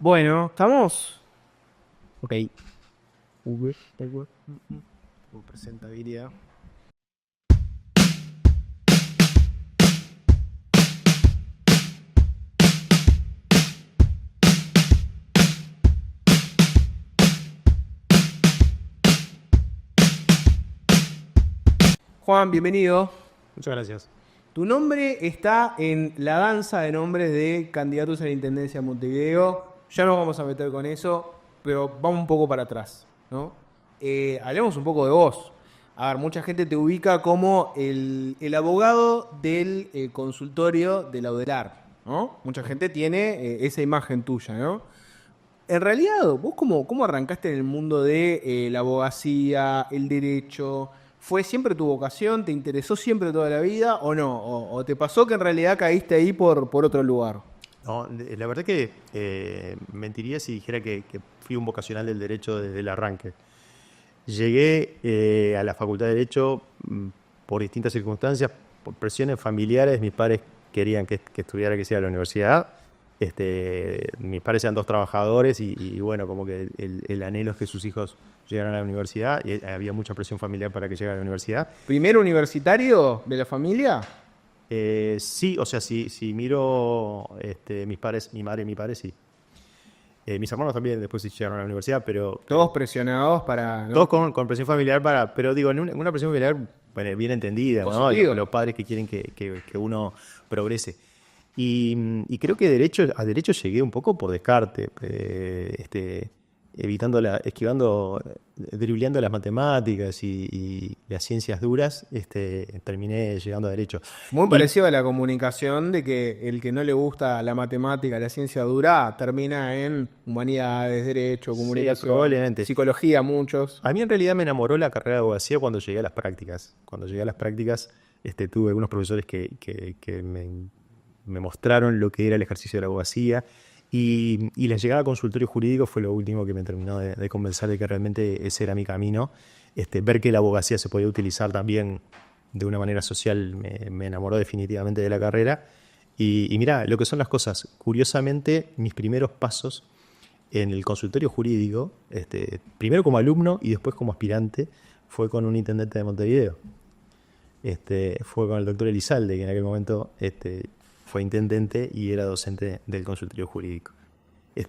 Bueno, ¿estamos? Ok. Presentabilidad. Juan, bienvenido. Muchas gracias. Tu nombre está en la danza de nombres de candidatos a la Intendencia de Montevideo. Ya nos vamos a meter con eso, pero vamos un poco para atrás, ¿no? Hablemos un poco de vos. A ver, mucha gente te ubica como el abogado del consultorio de la UDELAR, ¿no? Mucha gente tiene esa imagen tuya, ¿no? En realidad, ¿vos cómo arrancaste en el mundo de la abogacía, el derecho? ¿Fue siempre tu vocación? ¿Te interesó siempre toda la vida o no? ¿O te pasó que en realidad caíste ahí por otro lugar? No, la verdad que mentiría si dijera que fui un vocacional del derecho desde el arranque. Llegué a la Facultad de Derecho por distintas circunstancias, por presiones familiares. Mis padres querían que estudiara, que sea a la universidad. Mis padres eran dos trabajadores y bueno, como que el anhelo es que sus hijos llegaran a la universidad y había mucha presión familiar para que llegara a la universidad. ¿Primero universitario de la familia? Sí, o sea, si miro mis padres, mi madre y mi padre, sí. Mis hermanos también después sí llegaron a la universidad, pero Todos presionados para, todos ¿no? con presión familiar pero digo, en una presión familiar bueno, bien entendida, ¿no? Positivo. Los padres que quieren que uno progrese. Y creo que a derecho llegué un poco por descarte, esquivando, dribleando las matemáticas y las ciencias duras, terminé llegando a derecho. Muy Y parecido a la comunicación de que el que no le gusta la matemática, la ciencia dura, termina en humanidades, derecho, sí, comunicación, probablemente. psicología, muchos. A mí en realidad me enamoró la carrera de abogacía cuando llegué a las prácticas. Cuando llegué a las prácticas, tuve algunos profesores que me mostraron lo que era el ejercicio de la abogacía y la llegada al consultorio jurídico fue lo último que me terminó de convencer de que realmente ese era mi camino. Ver que la abogacía se podía utilizar también de una manera social me enamoró definitivamente de la carrera. Y mirá, lo que son las cosas. Curiosamente, mis primeros pasos en el consultorio jurídico, primero como alumno y después como aspirante, fue con un intendente de Montevideo. Fue con el doctor Elizalde, que en aquel momento fue intendente y era docente del consultorio jurídico.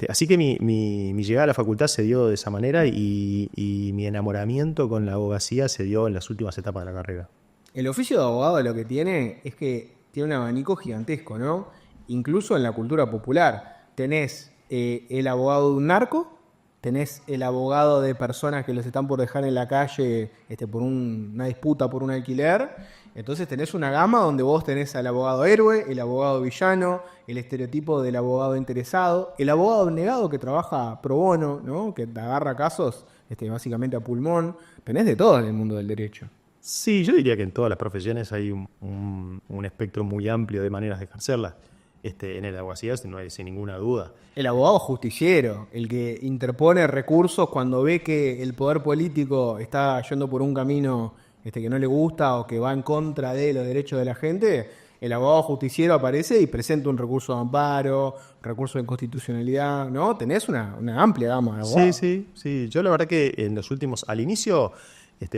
Así que mi llegada a la facultad se dio de esa manera y mi enamoramiento con la abogacía se dio en las últimas etapas de la carrera. El oficio de abogado lo que tiene es que tiene un abanico gigantesco, ¿no? Incluso en la cultura popular. Tenés el abogado de un narco, tenés el abogado de personas que los están por dejar en la calle por una disputa por un alquiler. Entonces tenés una gama donde vos tenés al abogado héroe, el abogado villano, el estereotipo del abogado interesado, el abogado abnegado que trabaja pro bono, ¿no? Que te agarra casos básicamente a pulmón. Tenés de todo en el mundo del derecho. Sí, yo diría que en todas las profesiones hay un espectro muy amplio de maneras de ejercerlas. En el abogacía no hay sin ninguna duda. El abogado justiciero, el que interpone recursos cuando ve que el poder político está yendo por un camino que no le gusta o que va en contra de los derechos de la gente, el abogado justiciero aparece y presenta un recurso de amparo, recurso de inconstitucionalidad, ¿no? Tenés una amplia gama de Sí, abogados. sí, sí. Yo la verdad que en los últimos, al inicio,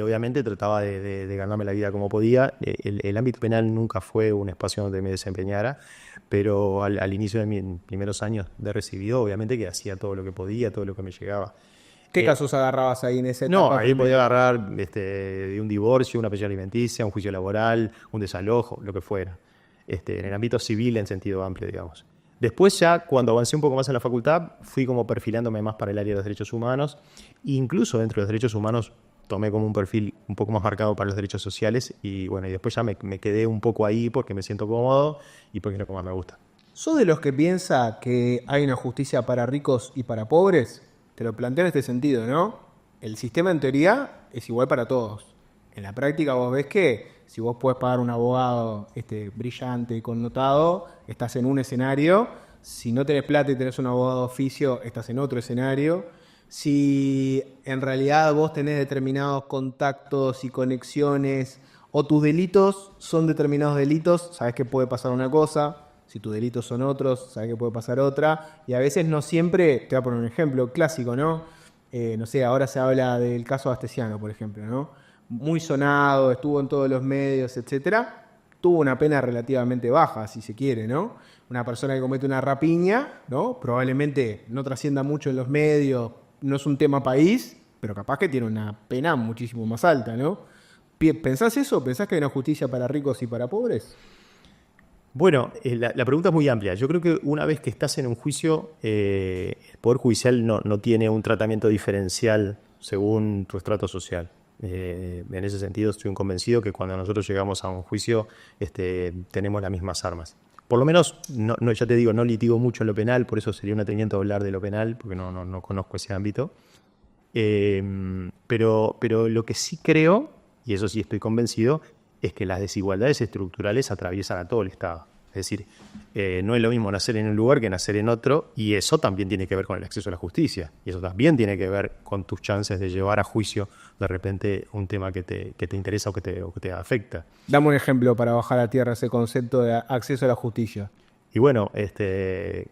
obviamente trataba de ganarme la vida como podía. El ámbito penal nunca fue un espacio donde me desempeñara, pero al inicio de mis primeros años de recibido, obviamente que hacía todo lo que podía, todo lo que me llegaba. ¿Qué Eh, casos agarrabas ahí en esa no, etapa ahí podía primero? agarrar de un divorcio, una pensión alimenticia, un juicio laboral, un desalojo, lo que fuera. En el ámbito civil en sentido amplio, digamos. Después ya, cuando avancé un poco más en la facultad, fui como perfilándome más para el área de los derechos humanos. Incluso dentro de los derechos humanos tomé como un perfil un poco más marcado para los derechos sociales y bueno, y después ya me quedé un poco ahí porque me siento cómodo y porque es lo que más me gusta. ¿Sos de los que piensa que hay una justicia para ricos y para pobres? Te lo planteo en este sentido, ¿no? El sistema en teoría es igual para todos. En la práctica vos ves que si vos podés pagar un abogado brillante y connotado, estás en un escenario. Si no tenés plata y tenés un abogado de oficio, estás en otro escenario. Si en realidad vos tenés determinados contactos y conexiones o tus delitos son determinados delitos, sabés que puede pasar una cosa. Si tus delitos son otros, sabes que puede pasar otra. Y a veces no siempre, te voy a poner un ejemplo clásico, ¿no? No sé, ahora se habla del caso Astesiano, por ejemplo, ¿no? Muy sonado, estuvo en todos los medios, etcétera. Tuvo una pena relativamente baja, si se quiere, ¿no? Una persona que comete una rapiña, ¿no? Probablemente no trascienda mucho en los medios, no es un tema país, pero capaz que tiene una pena muchísimo más alta, ¿no? ¿Pensás eso? ¿Pensás que hay una justicia para ricos y para pobres? Bueno, la pregunta es muy amplia. Yo creo que una vez que estás en un juicio, el Poder Judicial no tiene un tratamiento diferencial según tu estrato social. En ese sentido estoy convencido que cuando nosotros llegamos a un juicio tenemos las mismas armas. Por lo menos, ya te digo, no litigo mucho en lo penal, por eso sería un atrevimiento hablar de lo penal, porque no conozco ese ámbito. Pero lo que sí creo, y eso sí estoy convencido, es que las desigualdades estructurales atraviesan a todo el Estado. Es decir, no es lo mismo nacer en un lugar que nacer en otro, y eso también tiene que ver con el acceso a la justicia. Y eso también tiene que ver con tus chances de llevar a juicio de repente un tema que te interesa o que te afecta. Dame un ejemplo para bajar a tierra ese concepto de acceso a la justicia. Y bueno,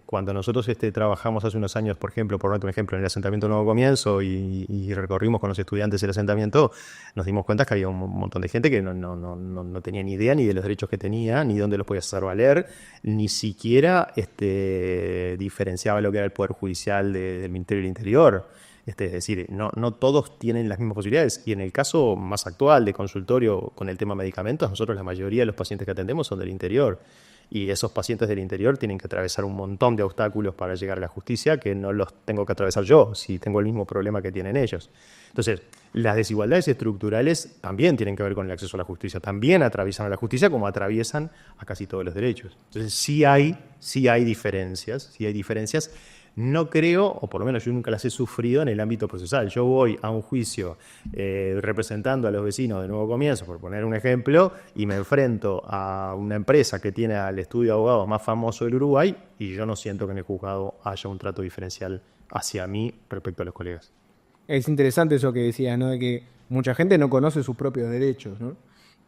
cuando nosotros trabajamos hace unos años, por ejemplo, por darte un ejemplo, en el asentamiento Nuevo Comienzo y recorrimos con los estudiantes el asentamiento, nos dimos cuenta que había un montón de gente que no tenía ni idea ni de los derechos que tenía, ni dónde los podía hacer valer, ni siquiera diferenciaba lo que era el Poder Judicial del Ministerio del Interior. Es decir, no todos tienen las mismas posibilidades. Y en el caso más actual de consultorio con el tema medicamentos, nosotros la mayoría de los pacientes que atendemos son del interior. Y esos pacientes del interior tienen que atravesar un montón de obstáculos para llegar a la justicia que no los tengo que atravesar yo, si tengo el mismo problema que tienen ellos. Entonces, las desigualdades estructurales también tienen que ver con el acceso a la justicia, también atraviesan a la justicia como atraviesan a casi todos los derechos. Entonces, sí hay diferencias. No creo, o por lo menos yo nunca las he sufrido en el ámbito procesal. Yo voy a un juicio representando a los vecinos de Nuevo Comienzo, por poner un ejemplo, y me enfrento a una empresa que tiene al estudio de abogados más famoso del Uruguay, y yo no siento que en el juzgado haya un trato diferencial hacia mí respecto a los colegas. Es interesante eso que decías, ¿no? De que mucha gente no conoce sus propios derechos, ¿no?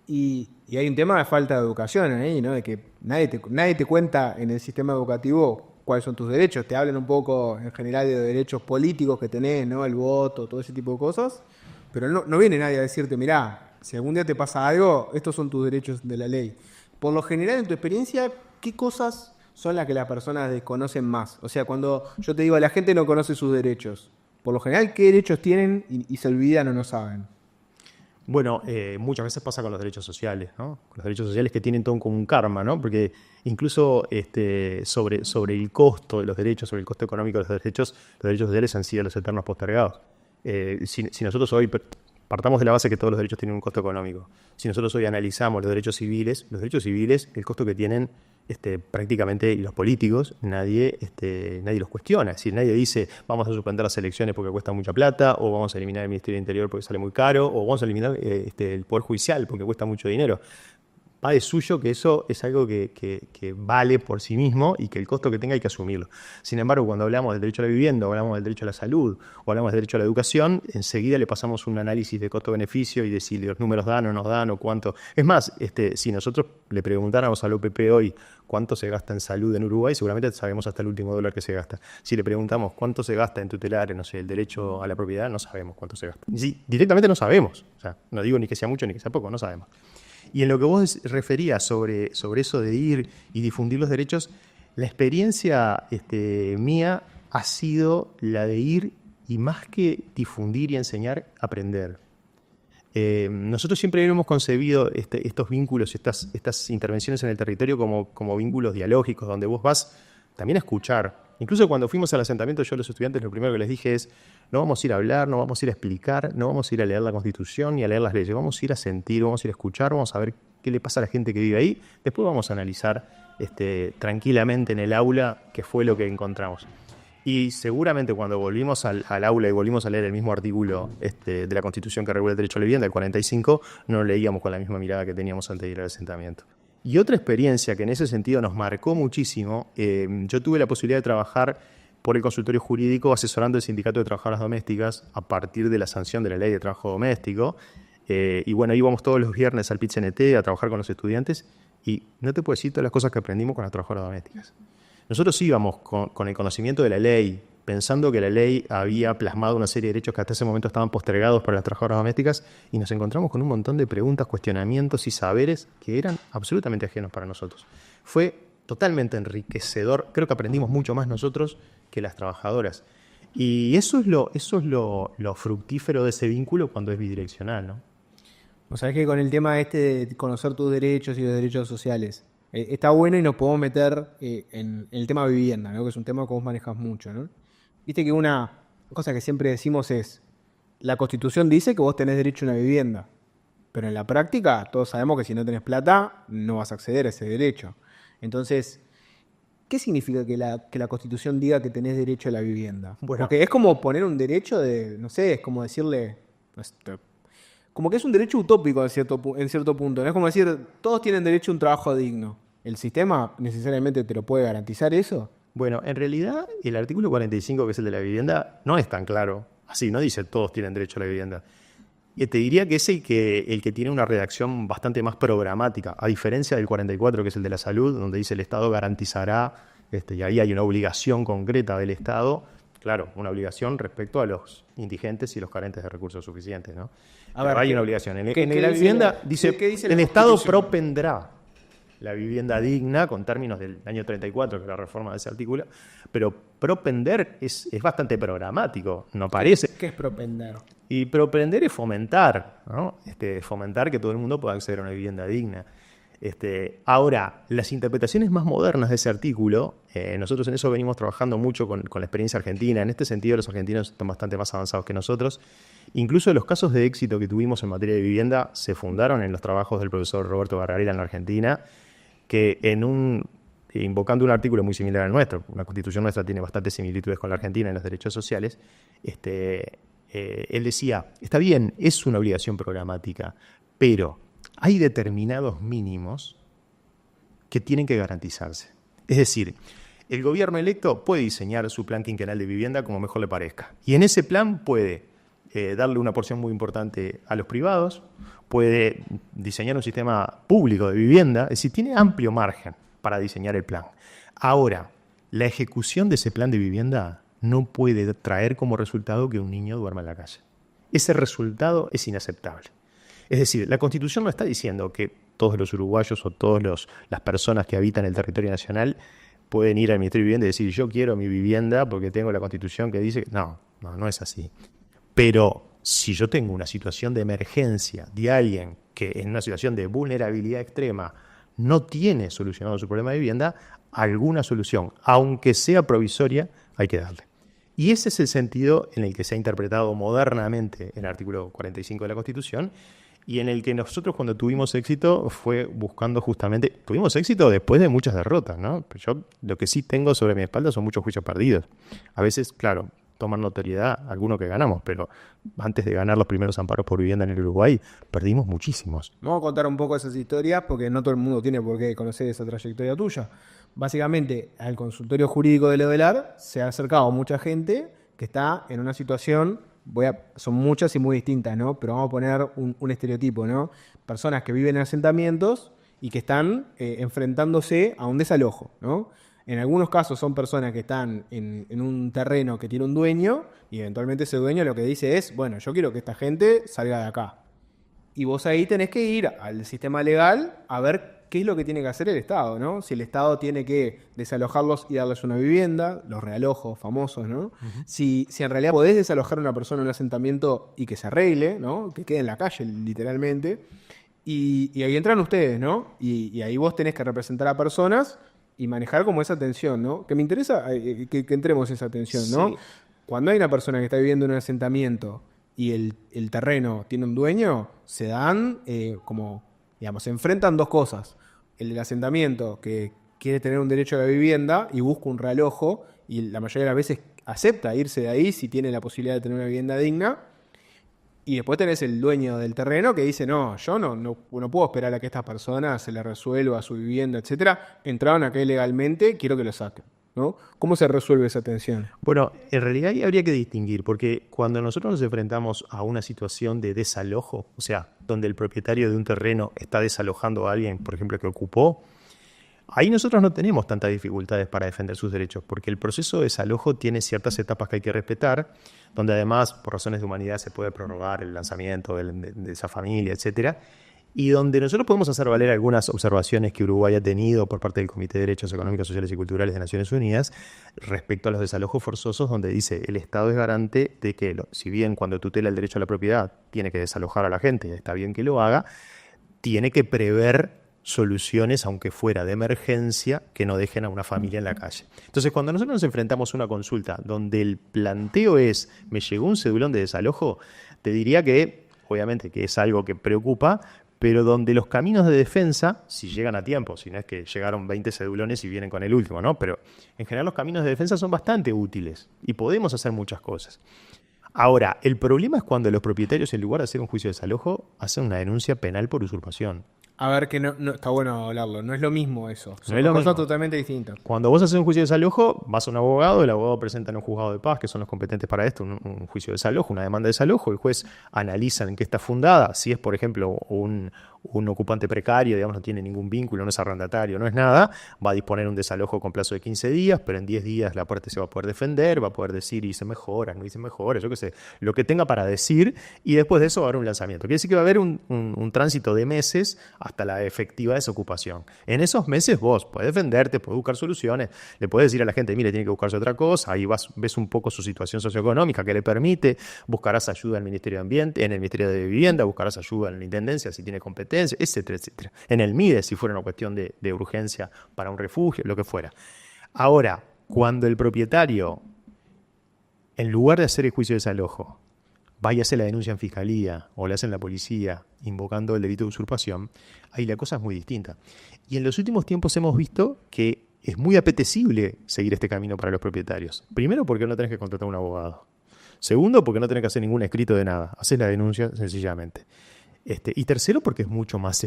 Y hay un tema de falta de educación ahí, ¿no? De que nadie te cuenta en el sistema educativo cuáles son tus derechos. Te hablan un poco en general de derechos políticos que tenés, ¿no? El voto, todo ese tipo de cosas. Pero no viene nadie a decirte, mirá, si algún día te pasa algo, estos son tus derechos de la ley. Por lo general, en tu experiencia, ¿qué cosas son las que las personas desconocen más? O sea, cuando yo te digo, la gente no conoce sus derechos, por lo general, ¿qué derechos tienen y se olvidan o no saben? Bueno, muchas veces pasa con los derechos sociales, ¿no? Con los derechos sociales que tienen todo como un karma, ¿no? Porque incluso sobre el costo de los derechos, sobre el costo económico de los derechos sociales han sido los eternos postergados. Si nosotros hoy partamos de la base que todos los derechos tienen un costo económico, si nosotros hoy analizamos los derechos civiles, el costo que tienen prácticamente los políticos, nadie los cuestiona. Es decir, nadie dice vamos a suspender las elecciones porque cuesta mucha plata, o vamos a eliminar el Ministerio del Interior porque sale muy caro, o vamos a eliminar el Poder Judicial porque cuesta mucho dinero. Va de suyo que eso es algo que vale por sí mismo y que el costo que tenga hay que asumirlo. Sin embargo, cuando hablamos del derecho a la vivienda, o hablamos del derecho a la salud, o hablamos del derecho a la educación, enseguida le pasamos un análisis de costo-beneficio y de si los números dan o no dan o cuánto. Es más, si nosotros le preguntáramos al OPP hoy cuánto se gasta en salud en Uruguay, seguramente sabemos hasta el último dólar que se gasta. Si le preguntamos cuánto se gasta en tutelar, no sé, el derecho a la propiedad, no sabemos cuánto se gasta. Sí, directamente no sabemos. O sea, no digo ni que sea mucho ni que sea poco, no sabemos. Y en lo que vos referías sobre eso de ir y difundir los derechos, la experiencia mía ha sido la de ir y más que difundir y enseñar, aprender. Nosotros siempre hemos concebido estos vínculos, estas intervenciones en el territorio como vínculos dialógicos, donde vos vas también a escuchar. Incluso cuando fuimos al asentamiento, yo a los estudiantes lo primero que les dije es: no vamos a ir a hablar, no vamos a ir a explicar, no vamos a ir a leer la Constitución ni a leer las leyes, vamos a ir a sentir, vamos a ir a escuchar, vamos a ver qué le pasa a la gente que vive ahí. Después vamos a analizar tranquilamente en el aula qué fue lo que encontramos. Y seguramente cuando volvimos al aula y volvimos a leer el mismo artículo de la Constitución que regula el derecho a la vivienda, el 45, no lo leíamos con la misma mirada que teníamos antes de ir al asentamiento. Y otra experiencia que en ese sentido nos marcó muchísimo, yo tuve la posibilidad de trabajar por el consultorio jurídico asesorando el Sindicato de Trabajadoras Domésticas a partir de la sanción de la Ley de Trabajo Doméstico. Y bueno, íbamos todos los viernes al PIT-CNT a trabajar con los estudiantes Y no te puedo decir todas las cosas que aprendimos con las trabajadoras domésticas. Nosotros íbamos con el conocimiento de la ley, pensando que la ley había plasmado una serie de derechos que hasta ese momento estaban postergados para las trabajadoras domésticas, y nos encontramos con un montón de preguntas, cuestionamientos y saberes que eran absolutamente ajenos para nosotros. Fue totalmente enriquecedor. Creo que aprendimos mucho más nosotros que las trabajadoras. Y eso es lo fructífero de ese vínculo cuando es bidireccional, ¿no? O sea, es que con el tema de conocer tus derechos y los derechos sociales, está bueno y nos podemos meter en el tema vivienda, ¿no? Que es un tema que vos manejas mucho, ¿no? Viste que una cosa que siempre decimos es, la Constitución dice que vos tenés derecho a una vivienda, pero en la práctica todos sabemos que si no tenés plata no vas a acceder a ese derecho. Entonces, ¿qué significa que la Constitución diga que tenés derecho a la vivienda? Bueno. Porque es como poner un derecho no sé, es como decirle, como que es un derecho utópico en cierto punto, ¿no? Es como decir, todos tienen derecho a un trabajo digno. ¿El sistema necesariamente te lo puede garantizar eso? Bueno, en realidad el artículo 45, que es el de la vivienda, no es tan claro. Así, no dice todos tienen derecho a la vivienda. Y te diría que es el que tiene una redacción bastante más programática, a diferencia del 44, que es el de la salud, donde dice el Estado garantizará, y ahí hay una obligación concreta del Estado, claro, una obligación respecto a los indigentes y los carentes de recursos suficientes, ¿no? Pero hay una obligación. En la vivienda dice, el Estado propendrá la vivienda digna, con términos del año 34, que es la reforma de ese artículo, pero propender es bastante programático, ¿no parece? ¿Qué es propender? Y propender es fomentar, ¿no? Fomentar que todo el mundo pueda acceder a una vivienda digna. Ahora, las interpretaciones más modernas de ese artículo, nosotros en eso venimos trabajando mucho con la experiencia argentina. En este sentido, los argentinos están bastante más avanzados que nosotros. Incluso los casos de éxito que tuvimos en materia de vivienda se fundaron en los trabajos del profesor Roberto Barrarela en la Argentina, que invocando un artículo muy similar al nuestro, la Constitución nuestra tiene bastantes similitudes con la Argentina en los derechos sociales, él decía, está bien, es una obligación programática, pero hay determinados mínimos que tienen que garantizarse. Es decir, el gobierno electo puede diseñar su plan quinquenal de vivienda como mejor le parezca. Y en ese plan puede darle una porción muy importante a los privados, puede diseñar un sistema público de vivienda, es decir, tiene amplio margen para diseñar el plan. Ahora, la ejecución de ese plan de vivienda no puede traer como resultado que un niño duerma en la calle. Ese resultado es inaceptable. Es decir, la Constitución no está diciendo que todos los uruguayos o todas las personas que habitan el territorio nacional pueden ir al Ministerio de Vivienda y decir, yo quiero mi vivienda porque tengo la Constitución que dice... No es así. Pero si yo tengo una situación de emergencia de alguien que en una situación de vulnerabilidad extrema no tiene solucionado su problema de vivienda, alguna solución, aunque sea provisoria, hay que darle. Y ese es el sentido en el que se ha interpretado modernamente el artículo 45 de la Constitución, y en el que nosotros, cuando tuvimos éxito, fue buscando justamente... Tuvimos éxito después de muchas derrotas, ¿no? Yo lo que sí tengo sobre mi espalda son muchos juicios perdidos. A veces, claro, toman notoriedad algunos que ganamos, pero antes de ganar los primeros amparos por vivienda en el Uruguay, perdimos muchísimos. Vamos a contar un poco esas historias, porque no todo el mundo tiene por qué conocer esa trayectoria tuya. Básicamente, al consultorio jurídico de Levelar se ha acercado mucha gente que está en una situación... son muchas y muy distintas, ¿no? Pero vamos a poner un estereotipo, ¿no? Personas que viven en asentamientos y que están enfrentándose a un desalojo, ¿no? En algunos casos son personas que están en un terreno que tiene un dueño y eventualmente ese dueño lo que dice es, bueno, yo quiero que esta gente salga de acá. Y vos ahí tenés que ir al sistema legal a ver qué es lo que tiene que hacer el Estado, ¿no? Si el Estado tiene que desalojarlos y darles una vivienda, los realojos famosos, ¿no? Uh-huh. Si en realidad podés desalojar a una persona en un asentamiento y que se arregle, ¿no? Que quede en la calle, literalmente. Y ahí entran ustedes, ¿no? Y ahí vos tenés que representar a personas y manejar como esa tensión, ¿no? Que me interesa que entremos en esa tensión, ¿no? Sí. Cuando hay una persona que está viviendo en un asentamiento y el terreno tiene un dueño, se dan se enfrentan dos cosas. El del asentamiento, que quiere tener un derecho a la vivienda y busca un realojo, y la mayoría de las veces acepta irse de ahí si tiene la posibilidad de tener una vivienda digna. Y después tenés el dueño del terreno que dice, no, yo no puedo esperar a que esta persona se le resuelva su vivienda, etcétera. Entraron acá ilegalmente, quiero que lo saquen. ¿no? ¿Cómo se resuelve esa tensión? Bueno, en realidad ahí habría que distinguir, porque cuando nosotros nos enfrentamos a una situación de desalojo, o sea, donde el propietario de un terreno está desalojando a alguien, por ejemplo, que ocupó, ahí nosotros no tenemos tantas dificultades para defender sus derechos, porque el proceso de desalojo tiene ciertas etapas que hay que respetar, donde además, por razones de humanidad, se puede prorrogar el lanzamiento de esa familia, etcétera, y donde nosotros podemos hacer valer algunas observaciones que Uruguay ha tenido por parte del Comité de Derechos Económicos, Sociales y Culturales de Naciones Unidas respecto a los desalojos forzosos, donde dice el Estado es garante de que, si bien cuando tutela el derecho a la propiedad tiene que desalojar a la gente, y está bien que lo haga, tiene que prever soluciones, aunque fuera de emergencia, que no dejen a una familia en la calle. Entonces, cuando nosotros nos enfrentamos a una consulta donde el planteo es, me llegó un cedulón de desalojo, te diría que, obviamente, que es algo que preocupa, pero donde los caminos de defensa, si llegan a tiempo, si no es que llegaron 20 cedulones y vienen con el último, ¿no? Pero en general los caminos de defensa son bastante útiles y podemos hacer muchas cosas. Ahora, el problema es cuando los propietarios, en lugar de hacer un juicio de desalojo, hacen una denuncia penal por usurpación. A ver, que no está bueno hablarlo. No es lo mismo eso. Son No es lo cosas mismo. totalmente distintas. Cuando vos haces un juicio de desalojo, vas a un abogado, el abogado presenta en un juzgado de paz, que son los competentes para esto, un juicio de desalojo, una demanda de desalojo, el juez analiza en qué está fundada, si es, por ejemplo, un ocupante precario, digamos, no tiene ningún vínculo, no es arrendatario, no es nada, va a disponer un desalojo con plazo de 15 días, pero en 10 días la parte se va a poder defender, va a poder decir, hice mejoras, no hice mejoras, yo qué sé, lo que tenga para decir, y después de eso va a haber un lanzamiento. Quiere decir que va a haber un tránsito de meses hasta la efectiva desocupación. En esos meses vos podés defenderte, podés buscar soluciones, le podés decir a la gente, mire, tiene que buscarse otra cosa, ahí ves un poco su situación socioeconómica que le permite, buscarás ayuda en el Ministerio de Ambiente, en el Ministerio de Vivienda, buscarás ayuda en la Intendencia si tiene competencia, etcétera, etcétera. En el MIDE si fuera una cuestión de urgencia para un refugio, lo que fuera. Ahora, cuando el propietario, en lugar de hacer el juicio de desalojo, vaya a hacer la denuncia en fiscalía o la hace en la policía invocando el delito de usurpación, ahí la cosa es muy distinta. Y en los últimos tiempos hemos visto que es muy apetecible seguir este camino para los propietarios. Primero, porque no tenés que contratar a un abogado. Segundo, porque no tenés que hacer ningún escrito de nada. Haces la denuncia sencillamente. Y tercero, porque es mucho más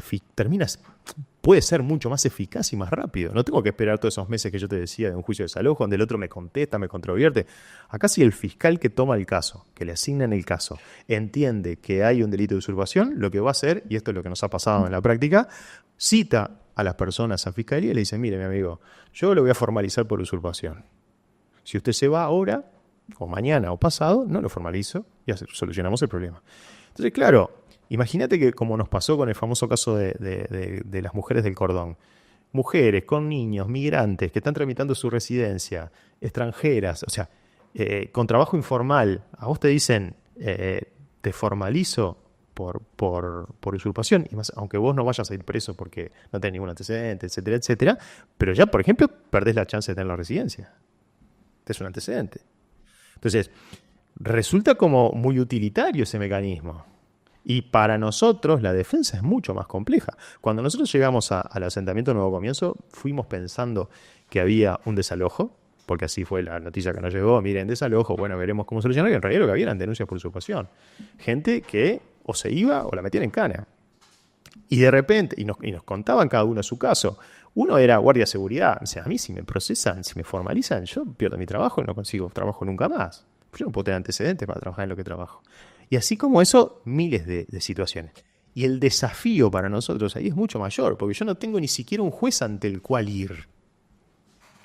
puede ser mucho más eficaz y más rápido. No tengo que esperar todos esos meses que yo te decía de un juicio de desalojo, donde el otro me contesta, me controvierte. Acá si el fiscal que toma el caso, que le asignan el caso, entiende que hay un delito de usurpación, lo que va a hacer, y esto es lo que nos ha pasado en la práctica, cita a las personas a fiscalía y le dice, mire mi amigo, yo lo voy a formalizar por usurpación. Si usted se va ahora, o mañana o pasado, no lo formalizo y solucionamos el problema. Entonces, claro, imagínate que como nos pasó con el famoso caso de las mujeres del cordón, mujeres con niños, migrantes que están tramitando su residencia, extranjeras, o sea, con trabajo informal, a vos te dicen, te formalizo por usurpación, y más, aunque vos no vayas a ir preso porque no tenés ningún antecedente, etcétera, etcétera, pero ya, por ejemplo, perdés la chance de tener la residencia. Es un antecedente. Entonces, resulta como muy utilitario ese mecanismo. Y para nosotros la defensa es mucho más compleja. Cuando nosotros llegamos al asentamiento Nuevo Comienzo, fuimos pensando que había un desalojo, porque así fue la noticia que nos llegó, miren, desalojo, bueno, veremos cómo solucionar, y en realidad lo que había eran denuncias por usurpación. Gente que o se iba o la metían en cana. Y de repente, y nos contaban cada uno su caso. Uno era guardia de seguridad. O sea, a mí si me procesan, si me formalizan, yo pierdo mi trabajo y no consigo trabajo nunca más. Yo no puedo tener antecedentes para trabajar en lo que trabajo. Y así como eso, miles de situaciones. Y el desafío para nosotros ahí es mucho mayor, porque yo no tengo ni siquiera un juez ante el cual ir.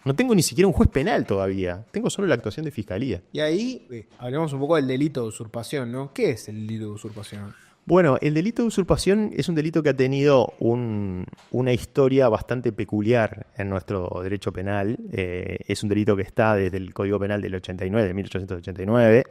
No tengo ni siquiera un juez penal todavía. Tengo solo la actuación de fiscalía. Y ahí hablemos un poco del delito de usurpación, ¿no? ¿Qué es el delito de usurpación? Bueno, el delito de usurpación es un delito que ha tenido una historia bastante peculiar en nuestro derecho penal. Es un delito que está desde el Código Penal del 89, de 1889.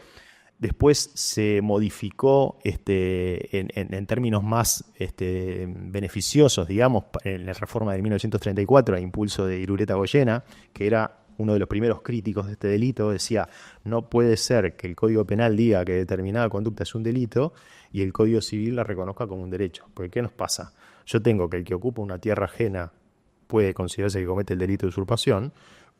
Después se modificó en términos más beneficiosos, digamos, en la reforma de 1934 a impulso de Irureta Goyena, que era uno de los primeros críticos de este delito. Decía, no puede ser que el Código Penal diga que determinada conducta es un delito y el Código Civil la reconozca como un derecho. Porque ¿qué nos pasa? Yo tengo que el que ocupa una tierra ajena puede considerarse que comete el delito de usurpación,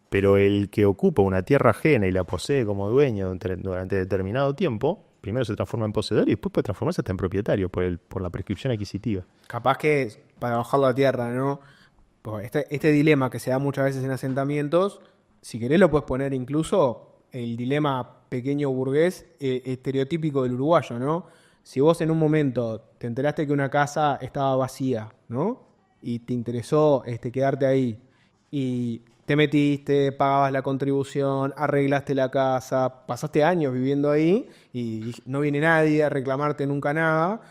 pero el que ocupa una tierra ajena y la posee como dueño durante determinado tiempo, primero se transforma en poseedor y después puede transformarse hasta en propietario por la prescripción adquisitiva. Capaz que para bajar la tierra, ¿no? Pues este dilema que se da muchas veces en asentamientos, si querés lo puedes poner incluso el dilema pequeño burgués estereotípico del uruguayo, ¿no? Si vos en un momento te enteraste que una casa estaba vacía, ¿no? Y te interesó quedarte ahí y te metiste, pagabas la contribución, arreglaste la casa, pasaste años viviendo ahí y no viene nadie a reclamarte nunca nada.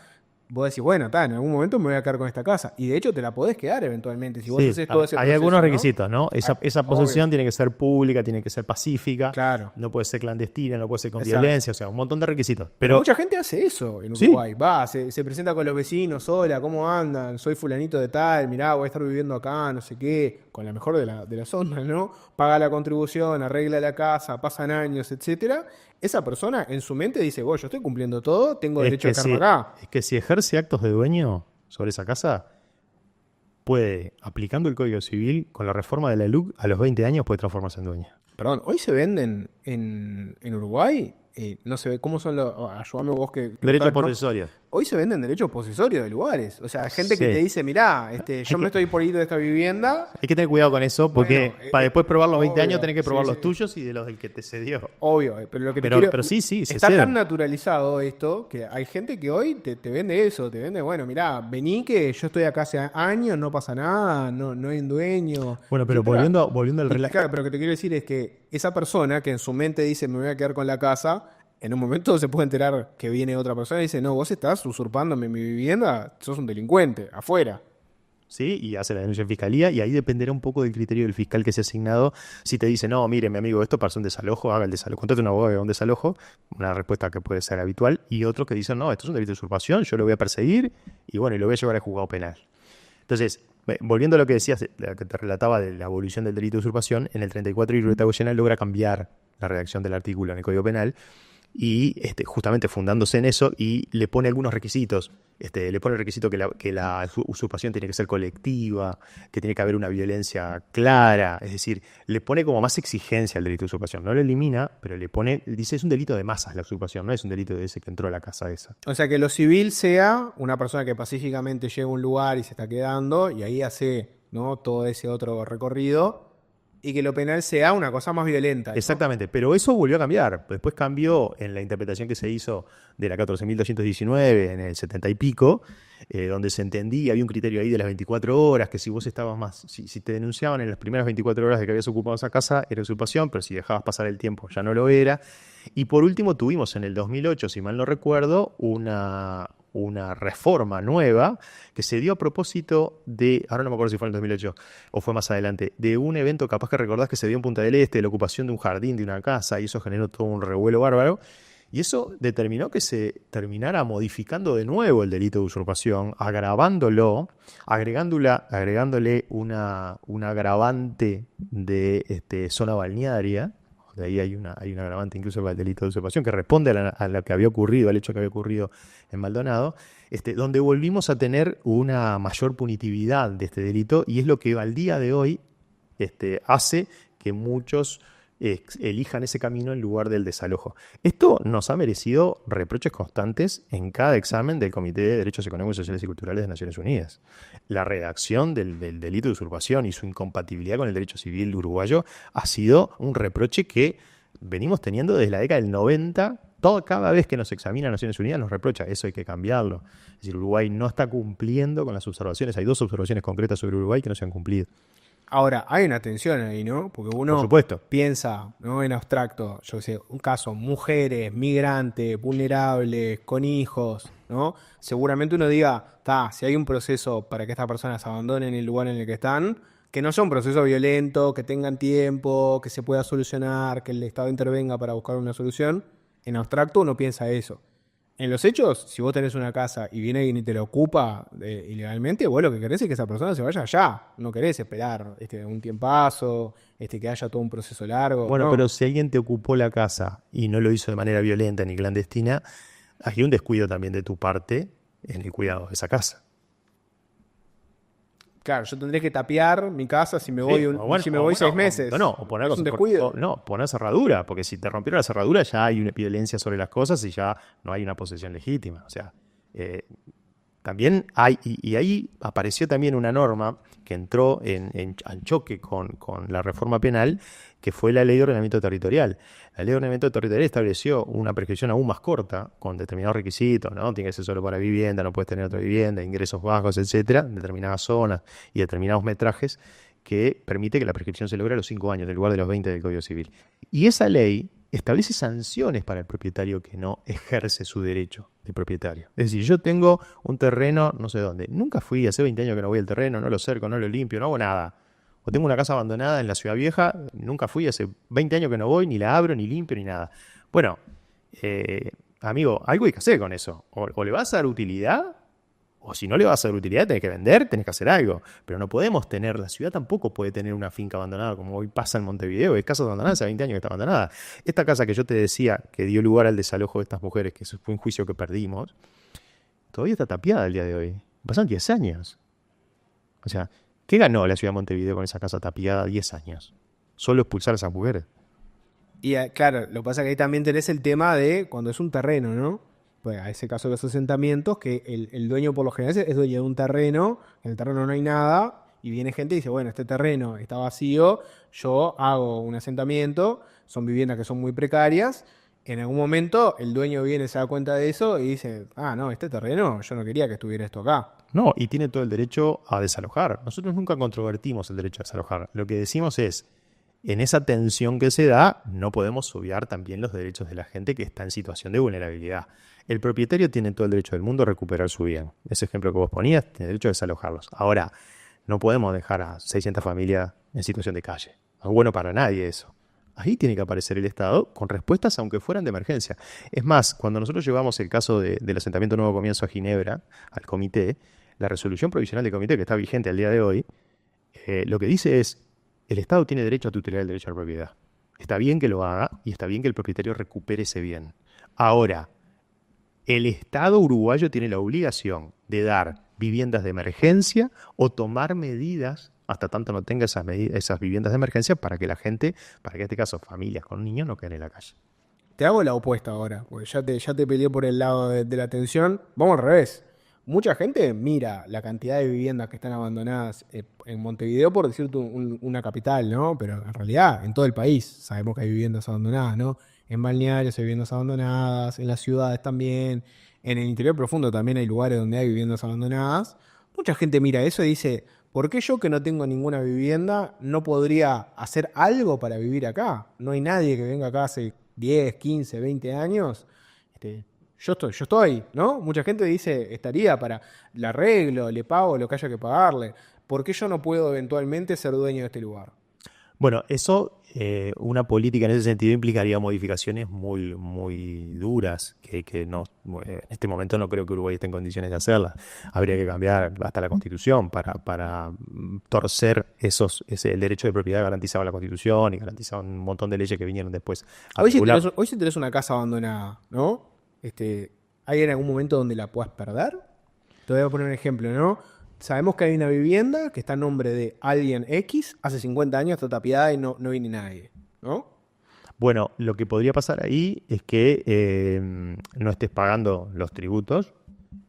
Vos decís, bueno, en algún momento me voy a quedar con esta casa. Y de hecho te la podés quedar eventualmente si vos Sí, haces todo ese hay proceso, algunos ¿no? requisitos, ¿no? Esa posesión Obvio. tiene que ser pública, tiene que ser pacífica, Claro, no puede ser clandestina, no puede ser con exacto. violencia, o sea, un montón de requisitos. Pero Pero mucha gente hace eso en sí, Uruguay. Se presenta con los vecinos, hola, ¿cómo andan? Soy fulanito de tal, mirá, voy a estar viviendo acá, no sé qué, con la mejor de las ondas, ¿no? Paga la contribución, arregla la casa, pasan años, etcétera. Esa persona en su mente dice, yo estoy cumpliendo todo, tengo es derecho a que quedarme si, acá. es que si ejerce actos de dueño sobre esa casa, puede, aplicando el Código Civil, con la reforma de la LUC, a los 20 años puede transformarse en dueño. Perdón, hoy se venden en Uruguay, no se ve, ¿cómo son los, ayúdame vos que lo Derechos sabes, ¿no? posesorios. Hoy se venden derechos posesorios de lugares. O sea, gente que te Sí. dice, mirá, yo me que, estoy por ir de esta vivienda. hay que tener cuidado con eso, porque Bueno, para después probar los 20 años obvio, tenés que probar sí, los sí. tuyos y de los del que te cedió. Obvio, pero lo que te quiero... Pero sí, se Está tan ceden. naturalizado esto que hay gente que hoy te vende eso, te vende, bueno, mirá, vení que yo estoy acá hace años, no pasa nada, no hay un dueño, Bueno, pero etcétera. volviendo al Y relato. claro, pero lo que te quiero decir es que esa persona que en su mente dice me voy a quedar con la casa, en un momento se puede enterar que viene otra persona y dice, no, vos estás usurpándome mi vivienda, sos un delincuente, afuera. ¿Sí? Y hace la denuncia en fiscalía y ahí dependerá un poco del criterio del fiscal que se ha asignado. Si te dice, no, mire, mi amigo, esto parece un desalojo, haga el desalojo. Contrate un abogado que haga un desalojo, una respuesta que puede ser habitual. Y otros que dicen, no, esto es un delito de usurpación, yo lo voy a perseguir y bueno, y lo voy a llevar al juzgado penal. Entonces, volviendo a lo que decías, lo que te relataba de la abolición del delito de usurpación, en el 34 Irureta Goyenal logra cambiar la redacción del artículo en el Código Penal y justamente fundándose en eso y le pone algunos requisitos. Le pone el requisito que la usurpación tiene que ser colectiva, que tiene que haber una violencia clara, es decir, le pone como más exigencia al delito de usurpación. No lo elimina, pero le pone, dice, es un delito de masas la usurpación, no es un delito de ese que entró a la casa esa. O sea, que lo civil sea una persona que pacíficamente llega a un lugar y se está quedando y ahí hace, ¿no?, todo ese otro recorrido, y que lo penal sea una cosa más violenta, ¿no? Exactamente, pero eso volvió a cambiar. Después cambió en la interpretación que se hizo de la 14.219 en el 70 y pico, donde se entendía, había un criterio ahí de las 24 horas, que si vos estabas más, si te denunciaban en las primeras 24 horas de que habías ocupado esa casa, era usurpación, pero si dejabas pasar el tiempo ya no lo era. Y por último tuvimos en el 2008, si mal no recuerdo, una reforma nueva que se dio a propósito de, ahora no me acuerdo si fue en el 2008 o fue más adelante, de un evento capaz que recordás que se dio en Punta del Este, de la ocupación de un jardín de una casa, y eso generó todo un revuelo bárbaro. Y eso determinó que se terminara modificando de nuevo el delito de usurpación, agravándolo, agregándole un agravante de zona balnearia. De ahí hay un agravante incluso para el delito de usurpación que responde a lo que había ocurrido, al hecho que había ocurrido en Maldonado, donde volvimos a tener una mayor punitividad de este delito y es lo que al día de hoy hace que muchos elijan ese camino en lugar del desalojo. Esto nos ha merecido reproches constantes en cada examen del Comité de Derechos Económicos, Sociales y Culturales de Naciones Unidas. La redacción del delito de usurpación y su incompatibilidad con el derecho civil uruguayo ha sido un reproche que venimos teniendo desde la década del 90. Cada vez que nos examina Naciones Unidas nos reprocha, eso hay que cambiarlo. Es decir, Uruguay no está cumpliendo con las observaciones. Hay 2 observaciones concretas sobre Uruguay que no se han cumplido. Ahora, hay una tensión ahí, ¿no? Porque Por uno supuesto. piensa, ¿no?, en abstracto, yo qué sé, un caso, mujeres, migrantes, vulnerables, con hijos, ¿no? Seguramente uno diga, si hay un proceso para que estas personas abandonen el lugar en el que están, que no sea un proceso violento, que tengan tiempo, que se pueda solucionar, que el Estado intervenga para buscar una solución. En abstracto uno piensa eso. En los hechos, si vos tenés una casa y viene alguien y te la ocupa ilegalmente, vos lo que querés es que esa persona se vaya allá. No querés esperar un tiempazo, que haya todo un proceso largo. Bueno, no. pero si alguien te ocupó la casa y no lo hizo de manera violenta ni clandestina, hay un descuido también de tu parte en el cuidado de esa casa. Claro, yo tendré que tapiar mi casa si me voy, si me voy 6 meses. O poner, es un descuido. poner cerradura, porque si te rompieron la cerradura ya hay una violencia sobre las cosas y ya no hay una posesión legítima. O sea, también hay, y ahí apareció también una norma que entró al choque con la reforma penal, que fue la ley de ordenamiento territorial. La ley de ordenamiento territorial estableció una prescripción aún más corta, con determinados requisitos, ¿no? Tiene que ser solo para vivienda, no puedes tener otra vivienda, ingresos bajos, etcétera, en determinadas zonas y determinados metrajes, que permite que la prescripción se logre a los 5 años, en lugar de los 20 del Código Civil. Y esa ley establece sanciones para el propietario que no ejerce su derecho de propietario. Es decir, yo tengo un terreno, no sé dónde, nunca fui, hace 20 años que no voy al terreno, no lo cerco, no lo limpio, no hago nada. O tengo una casa abandonada en la Ciudad Vieja, nunca fui, hace 20 años que no voy, ni la abro, ni limpio, ni nada. Bueno, amigo, algo hay que hacer con eso. O le vas a dar utilidad, o si no le vas a dar utilidad, tenés que vender, tenés que hacer algo. Pero no podemos tener, la ciudad tampoco puede tener una finca abandonada como hoy pasa en Montevideo. Hay casas abandonadas hace 20 años que está abandonada. Esta casa que yo te decía que dio lugar al desalojo de estas mujeres, que eso fue un juicio que perdimos, todavía está tapiada el día de hoy. Pasan 10 años. O sea, ¿qué ganó la ciudad de Montevideo con esa casa tapiada 10 años? Solo expulsar a esas mujeres. Y claro, lo que pasa es que ahí también tenés el tema de cuando es un terreno, ¿no? Pues a ese caso de los asentamientos, que el dueño por lo general es dueño de un terreno, en el terreno no hay nada, y viene gente y dice, bueno, este terreno está vacío, yo hago un asentamiento, son viviendas que son muy precarias, en algún momento el dueño viene, se da cuenta de eso y dice, ah, no, este terreno, yo no quería que estuviera esto acá. No, y tiene todo el derecho a desalojar. Nosotros nunca controvertimos el derecho a desalojar. Lo que decimos es, en esa tensión que se da, no podemos obviar también los derechos de la gente que está en situación de vulnerabilidad. El propietario tiene todo el derecho del mundo a recuperar su bien. Ese ejemplo que vos ponías, tiene derecho a desalojarlos. Ahora, no podemos dejar a 600 familias en situación de calle. No es bueno para nadie eso. Ahí tiene que aparecer el Estado con respuestas, aunque fueran de emergencia. Es más, cuando nosotros llevamos el caso del asentamiento Nuevo Comienzo a Ginebra, al comité, la resolución provisional del comité, que está vigente al día de hoy, lo que dice es, el Estado tiene derecho a tutelar el derecho a la propiedad. Está bien que lo haga y está bien que el propietario recupere ese bien. Ahora, el Estado uruguayo tiene la obligación de dar viviendas de emergencia o tomar medidas hasta tanto no tenga esas viviendas de emergencia para que la gente, para que en este caso familias con niños, no queden en la calle. Te hago la opuesta ahora, porque ya te peleé por el lado de la atención. Vamos al revés. Mucha gente mira la cantidad de viviendas que están abandonadas en Montevideo, por decirte una capital, ¿no? Pero en realidad, en todo el país sabemos que hay viviendas abandonadas, ¿no? En balnearios hay viviendas abandonadas, en las ciudades también, en el interior profundo también hay lugares donde hay viviendas abandonadas. Mucha gente mira eso y dice, ¿por qué yo que no tengo ninguna vivienda no podría hacer algo para vivir acá? No hay nadie que venga acá hace 10, 15, 20 años. Yo estoy, ¿no? Mucha gente dice, estaría para, le arreglo, le pago lo que haya que pagarle. ¿Por qué yo no puedo eventualmente ser dueño de este lugar? Bueno, eso, una política en ese sentido implicaría modificaciones muy, muy duras, que no, en este momento no creo que Uruguay esté en condiciones de hacerlas. Habría que cambiar hasta la Constitución para torcer el derecho de propiedad garantizado en la Constitución y garantizado un montón de leyes que vinieron después a regular. Hoy si tenés una casa abandonada, ¿no? ¿Hay en algún momento donde la puedas perder? Te voy a poner un ejemplo, ¿no? Sabemos que hay una vivienda que está a nombre de alguien X, hace 50 años está tapiada y no viene nadie, ¿no? Bueno, lo que podría pasar ahí es que no estés pagando los tributos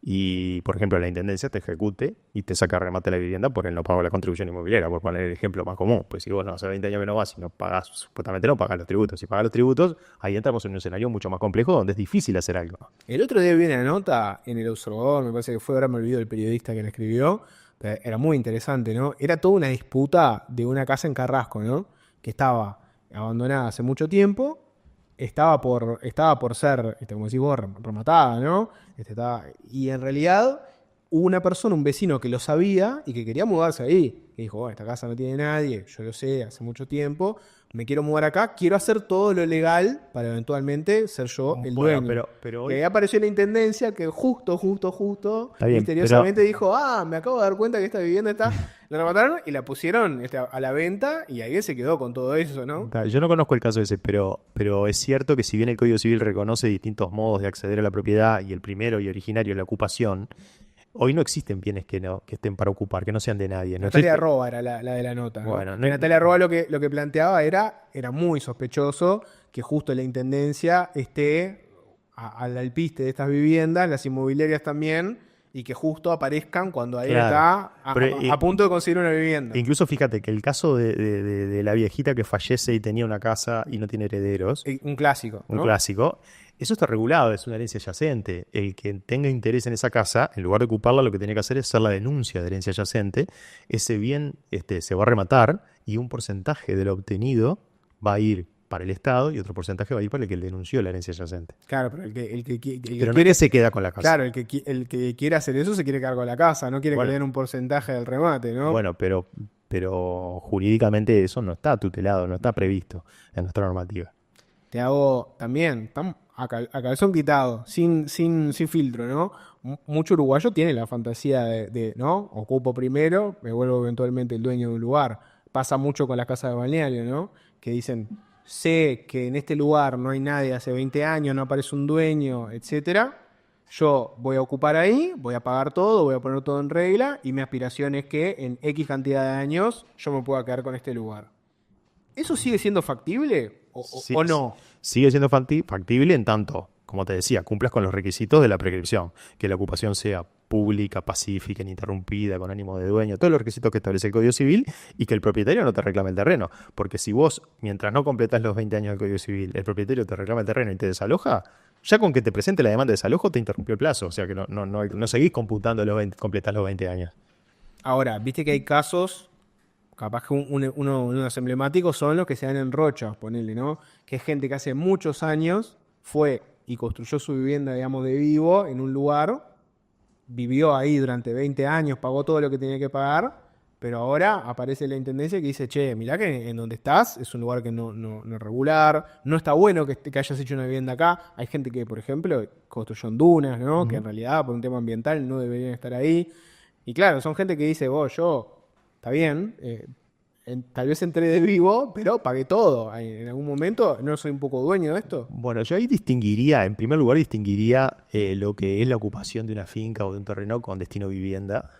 y, por ejemplo, la intendencia te ejecute y te saca remate la vivienda por el no pago de la contribución inmobiliaria, por poner el ejemplo más común. Pues si vos no hace 20 años que no vas y no pagás, supuestamente no pagás los tributos. Si pagás los tributos, ahí entramos en un escenario mucho más complejo donde es difícil hacer algo. El otro día vi una nota en El Observador, me parece que fue, ahora me olvido el periodista que la escribió, pero era muy interesante, ¿no? Era toda una disputa de una casa en Carrasco, ¿no? Que estaba abandonada hace mucho tiempo, estaba por ser, como decís vos, rematada, ¿no? Y en realidad hubo una persona, un vecino que lo sabía y que quería mudarse ahí. Que dijo, bueno, esta casa no tiene nadie, yo lo sé, hace mucho tiempo, me quiero mudar acá, quiero hacer todo lo legal para eventualmente ser yo el dueño. Pero hoy... Y ahí apareció la intendencia que justo, bien, misteriosamente dijo, me acabo de dar cuenta que esta vivienda está... La mataron y la pusieron a la venta y ahí se quedó con todo eso, ¿no? Yo no conozco el caso ese, pero es cierto que si bien el Código Civil reconoce distintos modos de acceder a la propiedad y el primero y originario es la ocupación, hoy no existen bienes que estén para ocupar, que no sean de nadie. No Natalia existe... Roa era la de la nota, ¿no? Bueno, Natalia Roa lo que planteaba era muy sospechoso que justo la intendencia esté al alpiste de estas viviendas, las inmobiliarias también, y que justo aparezcan cuando ahí Claro. está Pero, a punto de conseguir una vivienda. incluso fíjate que el caso de la viejita que fallece y tenía una casa y no tiene herederos, Un clásico, un ¿no? clásico, eso está regulado, es una herencia yacente. El que tenga interés en esa casa, en lugar de ocuparla, lo que tiene que hacer es hacer la denuncia de herencia yacente. Ese bien se va a rematar y un porcentaje de lo obtenido va a ir para el Estado y otro porcentaje va a ir para el que denunció la herencia yacente. Claro, pero el que Pero no es quiere, que se queda con la casa. claro, el que quiere hacer eso se quiere quedar con la casa, no quiere que Bueno. le den un porcentaje del remate, ¿no? Bueno, pero jurídicamente eso no está tutelado, no está previsto en nuestra normativa. Te hago también, a calzón quitado, sin filtro, ¿no? Mucho uruguayo tiene la fantasía ¿no? Ocupo primero, me vuelvo eventualmente el dueño de un lugar. Pasa mucho con las casas de balneario, ¿no? Que dicen, sé que en este lugar no hay nadie hace 20 años, no aparece un dueño, etcétera. Yo voy a ocupar ahí, voy a pagar todo, voy a poner todo en regla y mi aspiración es que en X cantidad de años yo me pueda quedar con este lugar. ¿Eso sigue siendo factible Sí, o no? sigue siendo factible en tanto, como te decía, cumplas con los requisitos de la prescripción, que la ocupación sea pública, pacífica, ininterrumpida, con ánimo de dueño, todos los requisitos que establece el Código Civil y que el propietario no te reclame el terreno. Porque si vos, mientras no completás los 20 años del Código Civil, el propietario te reclama el terreno y te desaloja, ya con que te presente la demanda de desalojo te interrumpió el plazo. O sea que no seguís computando completás los 20 años. Ahora, viste que hay casos, capaz que unos emblemáticos son los que se dan en Rocha, ponele, ¿no? Que es gente que hace muchos años fue y construyó su vivienda, digamos, de vivo en un lugar, vivió ahí durante 20 años, pagó todo lo que tenía que pagar, pero ahora aparece la intendencia que dice, che, mirá que en donde estás es un lugar que no es regular, no está bueno que hayas hecho una vivienda acá. Hay gente que, por ejemplo, construyó en dunas, ¿no? Que en realidad por un tema ambiental no deberían estar ahí. Y claro, son gente que dice, está bien, tal vez entré de vivo, pero pagué todo. En algún momento, ¿no soy un poco dueño de esto? Bueno, yo ahí distinguiría, en primer lugar, lo que es la ocupación de una finca o de un terreno con destino vivienda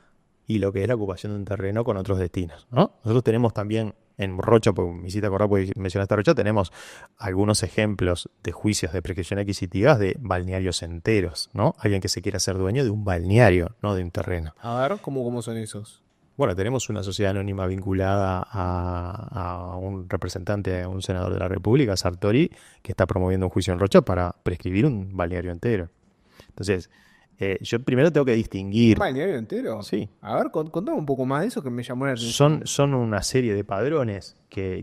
y lo que es la ocupación de un terreno con otros destinos, ¿no? Nosotros tenemos también en Rocha, porque me hiciste acordar porque mencionaste a Rocha, tenemos algunos ejemplos de juicios de prescripción adquisitivas de balnearios enteros, ¿no? Alguien que se quiera hacer dueño de un balneario, no de un terreno. A ver, ¿cómo son esos? Bueno, tenemos una sociedad anónima vinculada a un representante, a un senador de la República, Sartori, que está promoviendo un juicio en Rocha para prescribir un balneario entero. Entonces, yo primero tengo que distinguir. ¿Un balneario entero? Sí. A ver, contame un poco más de eso que me llamó la atención. Son una serie de padrones que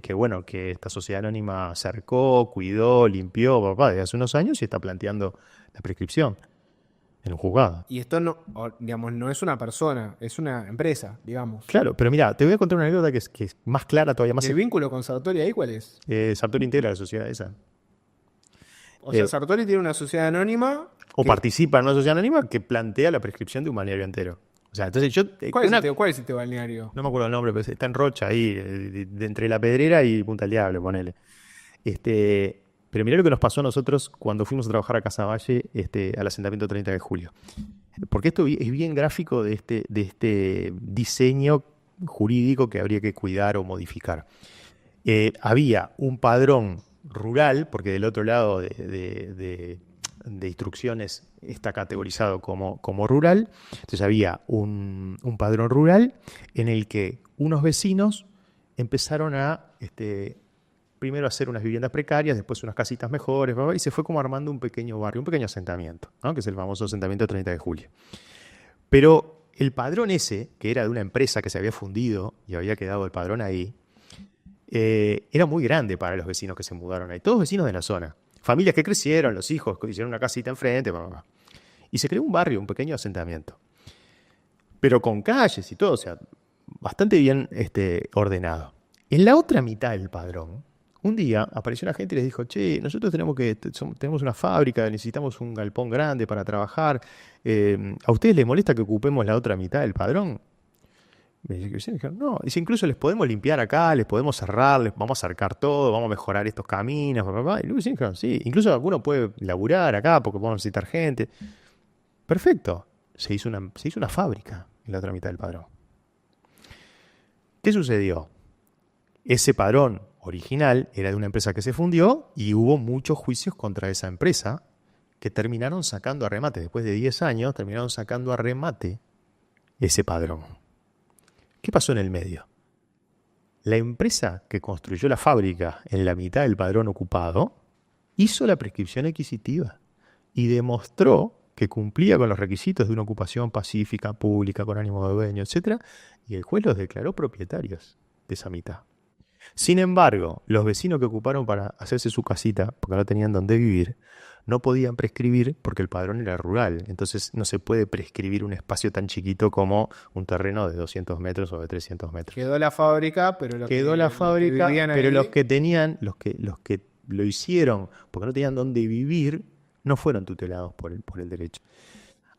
esta sociedad anónima cercó, cuidó, limpió, desde hace unos años y está planteando la prescripción en un juzgado. Y esto digamos, no es una persona, es una empresa, digamos. Claro, pero mira, te voy a contar una anécdota que es más clara todavía, más. ¿El vínculo con Sartori ahí cuál es? Sartori integra la sociedad esa. O sea, Sartori tiene una sociedad anónima. O participa en una sociedad anónima que plantea la prescripción de un balneario entero. O sea, entonces yo. ¿Cuál es este balneario? No me acuerdo el nombre, pero está en Rocha, ahí, entre La Pedrera y Punta del Diablo, ponele. Pero mirá lo que nos pasó a nosotros cuando fuimos a trabajar a Casaballe, al asentamiento 30 de julio. Porque esto es bien gráfico de este diseño jurídico que habría que cuidar o modificar. Había un padrón rural, porque del otro lado de instrucciones está categorizado como rural. Entonces había un padrón rural en el que unos vecinos empezaron a primero hacer unas viviendas precarias, después unas casitas mejores, y se fue como armando un pequeño barrio, un pequeño asentamiento, ¿no? Que es el famoso asentamiento 30 de julio. Pero el padrón ese, que era de una empresa que se había fundido y había quedado el padrón ahí, era muy grande para los vecinos que se mudaron ahí, todos vecinos de la zona. Familias que crecieron, los hijos hicieron una casita enfrente, y se creó un barrio, un pequeño asentamiento. Pero con calles y todo, o sea, bastante bien ordenado. En la otra mitad del padrón, un día apareció una gente y les dijo, che, nosotros tenemos una fábrica, necesitamos un galpón grande para trabajar. ¿A ustedes les molesta que ocupemos la otra mitad del padrón? Me dijeron, no, dice, incluso les podemos limpiar acá, les podemos cerrar, les vamos a acercar todo, vamos a mejorar estos caminos, Y luego dijeron, sí, incluso alguno puede laburar acá porque podemos necesitar gente. Perfecto. Se hizo una fábrica en la otra mitad del padrón. ¿Qué sucedió? Ese padrón original era de una empresa que se fundió y hubo muchos juicios contra esa empresa que terminaron sacando a remate, después de 10 años, terminaron sacando a remate ese padrón. ¿Qué pasó en el medio? La empresa que construyó la fábrica en la mitad del padrón ocupado hizo la prescripción adquisitiva y demostró que cumplía con los requisitos de una ocupación pacífica, pública, con ánimo de dueño, etc. Y el juez los declaró propietarios de esa mitad. Sin embargo, los vecinos que ocuparon para hacerse su casita, porque no tenían dónde vivir, no podían prescribir porque el padrón era rural. Entonces no se puede prescribir un espacio tan chiquito como un terreno de 200 metros o de 300 metros. Quedó la fábrica, pero Quedó la fábrica, vivían pero ahí, los que tenían, los que lo hicieron porque no tenían dónde vivir, no fueron tutelados por el derecho.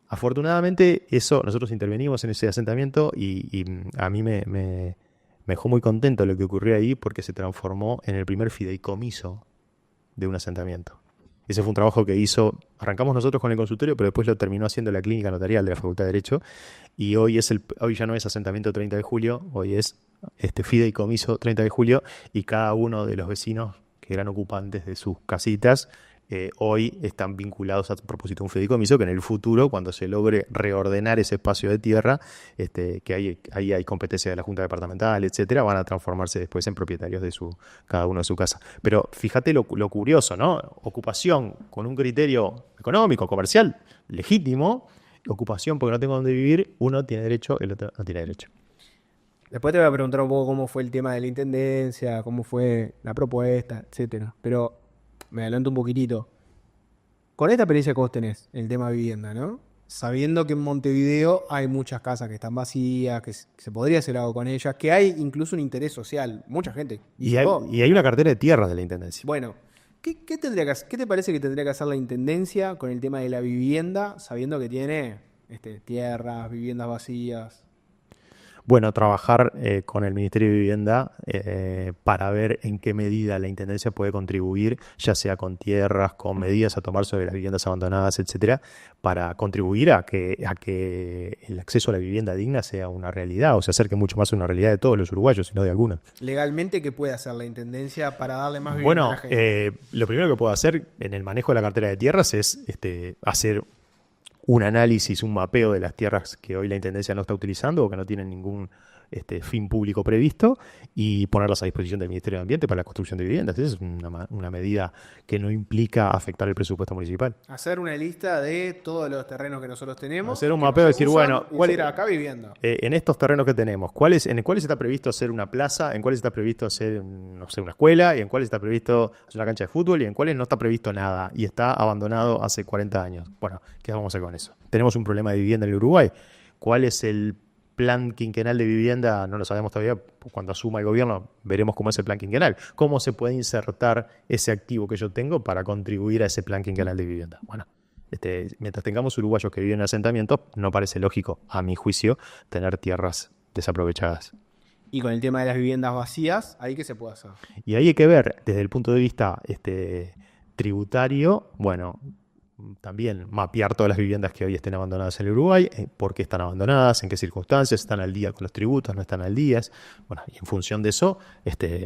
Afortunadamente, nosotros intervenimos en ese asentamiento y a mí me dejó muy contento lo que ocurrió ahí porque se transformó en el primer fideicomiso de un asentamiento. Ese fue un trabajo que arrancamos nosotros con el consultorio, pero después lo terminó haciendo la clínica notarial de la Facultad de Derecho y hoy ya no es asentamiento 30 de julio, hoy es fideicomiso 30 de julio y cada uno de los vecinos que eran ocupantes de sus casitas hoy están vinculados a propósito de un fideicomiso que en el futuro, cuando se logre reordenar ese espacio de tierra, que ahí hay competencia de la Junta Departamental, etcétera, van a transformarse después en propietarios de cada uno de su casa. Pero fíjate lo curioso, ¿no? Ocupación con un criterio económico, comercial, legítimo, ocupación porque no tengo dónde vivir, uno tiene derecho, el otro no tiene derecho. Después te voy a preguntar un poco cómo fue el tema de la intendencia, cómo fue la propuesta, etcétera. Pero me adelanto un poquitito. Con esta experiencia que vos tenés, el tema vivienda, ¿no? Sabiendo que en Montevideo hay muchas casas que están vacías, que se podría hacer algo con ellas, que hay incluso un interés social. Mucha gente. Y hay una cartera de tierras de la Intendencia. Bueno, ¿qué te parece que tendría que hacer la Intendencia con el tema de la vivienda, sabiendo que tiene tierras, viviendas vacías? Bueno, trabajar con el Ministerio de Vivienda para ver en qué medida la Intendencia puede contribuir, ya sea con tierras, con medidas a tomar sobre las viviendas abandonadas, etcétera, para contribuir a que el acceso a la vivienda digna sea una realidad, o se acerque mucho más a una realidad de todos los uruguayos y no de algunos. Legalmente, ¿qué puede hacer la Intendencia para darle más vivienda a la gente? Bueno, lo primero que puedo hacer en el manejo de la cartera de tierras es hacer un análisis, un mapeo de las tierras que hoy la Intendencia no está utilizando o que no tienen ningún fin público previsto y ponerlas a disposición del Ministerio de Ambiente para la construcción de viviendas. Esa es una medida que no implica afectar el presupuesto municipal. Hacer una lista de todos los terrenos que nosotros tenemos. Hacer un mapeo y decir, bueno, ¿cuál acá vivienda? En estos terrenos que tenemos, ¿en cuáles está previsto hacer una plaza? ¿En cuáles está previsto hacer, no sé, una escuela? ¿Y en cuáles está previsto hacer una cancha de fútbol? ¿Y en cuáles no está previsto nada? Y está abandonado hace 40 años. Bueno, ¿qué vamos a hacer con eso? Tenemos un problema de vivienda en el Uruguay. ¿Cuál es el plan quinquenal de vivienda? No lo sabemos todavía. Cuando asuma el gobierno veremos cómo es el plan quinquenal. ¿Cómo se puede insertar ese activo que yo tengo para contribuir a ese plan quinquenal de vivienda? Bueno, mientras tengamos uruguayos que viven en asentamientos, no parece lógico, a mi juicio, tener tierras desaprovechadas. Y con el tema de las viviendas vacías, ¿ahí qué se puede hacer? Y ahí hay que ver, desde el punto de vista tributario, bueno, también mapear todas las viviendas que hoy estén abandonadas en el Uruguay, por qué están abandonadas, en qué circunstancias, están al día con los tributos, no están al día. Bueno, y en función de eso,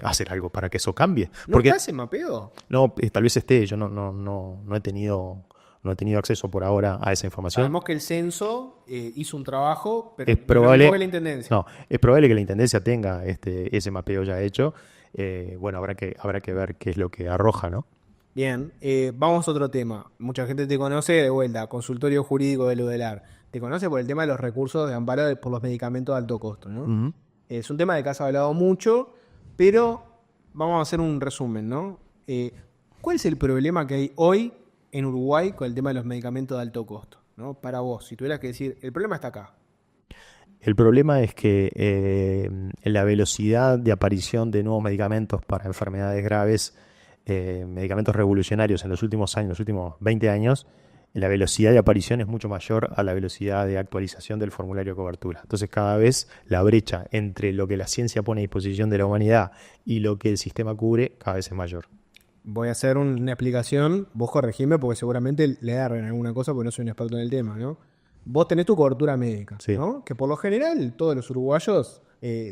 hacer algo para que eso cambie. ¿No está ese mapeo? No, tal vez yo no he tenido acceso por ahora a esa información. Sabemos que el censo hizo un trabajo, pero es probable que la Intendencia. No, es probable que la Intendencia tenga ese mapeo ya hecho. Bueno, habrá que ver qué es lo que arroja, ¿no? Bien, vamos a otro tema. Mucha gente te conoce de vuelta, consultorio jurídico del UDELAR. Te conoce por el tema de los recursos de amparo por los medicamentos de alto costo, ¿no? Uh-huh. Es un tema del que has hablado mucho, pero vamos a hacer un resumen, ¿no? ¿Cuál es el problema que hay hoy en Uruguay con el tema de los medicamentos de alto costo, ¿no? Para vos, si tuvieras que decir, el problema está acá. El problema es que la velocidad de aparición de nuevos medicamentos para enfermedades graves, medicamentos revolucionarios en los últimos años, los últimos 20 años, la velocidad de aparición es mucho mayor a la velocidad de actualización del formulario de cobertura. Entonces cada vez la brecha entre lo que la ciencia pone a disposición de la humanidad y lo que el sistema cubre cada vez es mayor. Voy a hacer una explicación, vos corregime porque seguramente le agarren alguna cosa porque no soy un experto en el tema, ¿no? Vos tenés tu cobertura médica, sí, ¿no? Que por lo general todos los uruguayos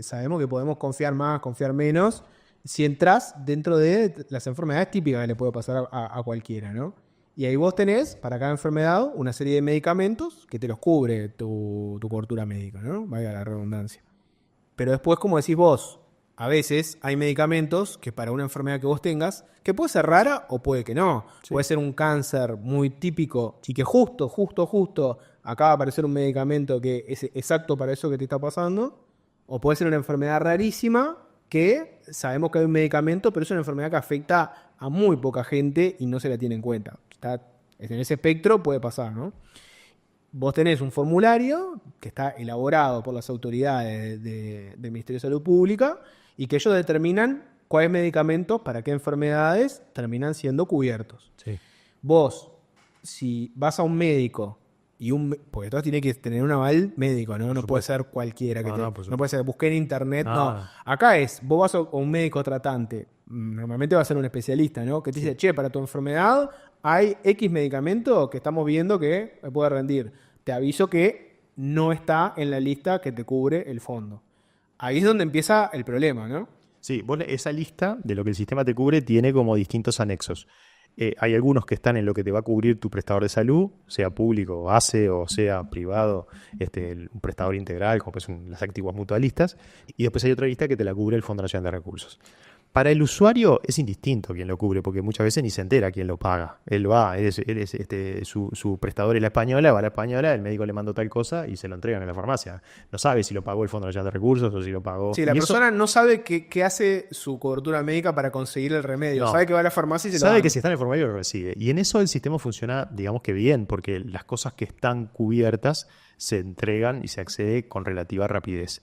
sabemos que podemos confiar más, confiar menos, si entras dentro de las enfermedades típicas que le puede pasar a cualquiera, ¿no? Y ahí vos tenés, para cada enfermedad, una serie de medicamentos que te los cubre tu cobertura médica, ¿no? Vaya la redundancia. Pero después, como decís vos, a veces hay medicamentos que para una enfermedad que vos tengas, que puede ser rara o puede que no. Sí. Puede ser un cáncer muy típico y que justo acaba de aparecer un medicamento que es exacto para eso que te está pasando. O puede ser una enfermedad rarísima que sabemos que hay un medicamento, pero es una enfermedad que afecta a muy poca gente y no se la tiene en cuenta. En ese espectro puede pasar, ¿no? Vos tenés un formulario que está elaborado por las autoridades del Ministerio de Salud Pública y que ellos determinan cuáles medicamentos para qué enfermedades terminan siendo cubiertos. Sí. Vos, si vas a un médico porque todo tiene que tener un aval médico, ¿no? No puede ser cualquiera. No puede ser, busqué en internet. No. Acá vos vas a un médico tratante, normalmente va a ser un especialista, ¿no? Que te dice, che, para tu enfermedad hay X medicamento que estamos viendo que me puede rendir. Te aviso que no está en la lista que te cubre el fondo. Ahí es donde empieza el problema, ¿no? Sí, esa lista de lo que el sistema te cubre tiene como distintos anexos. Hay algunos que están en lo que te va a cubrir tu prestador de salud, sea público, base o sea privado, un prestador integral, como son las antiguas mutualistas, y después hay otra lista que te la cubre el Fondo Nacional de Recursos. Para el usuario es indistinto quién lo cubre, porque muchas veces ni se entera quién lo paga. Su prestador es la española, va a la española, el médico le mandó tal cosa y se lo entregan en la farmacia. No sabe si lo pagó el Fondo Nacional de Recursos o si lo pagó... Sí, la persona no sabe qué hace su cobertura médica para conseguir el remedio. No. Sabe que va a la farmacia y se lo dan. Sabe que si está en el formulario lo recibe. Y en eso el sistema funciona, digamos que bien, porque las cosas que están cubiertas se entregan y se accede con relativa rapidez.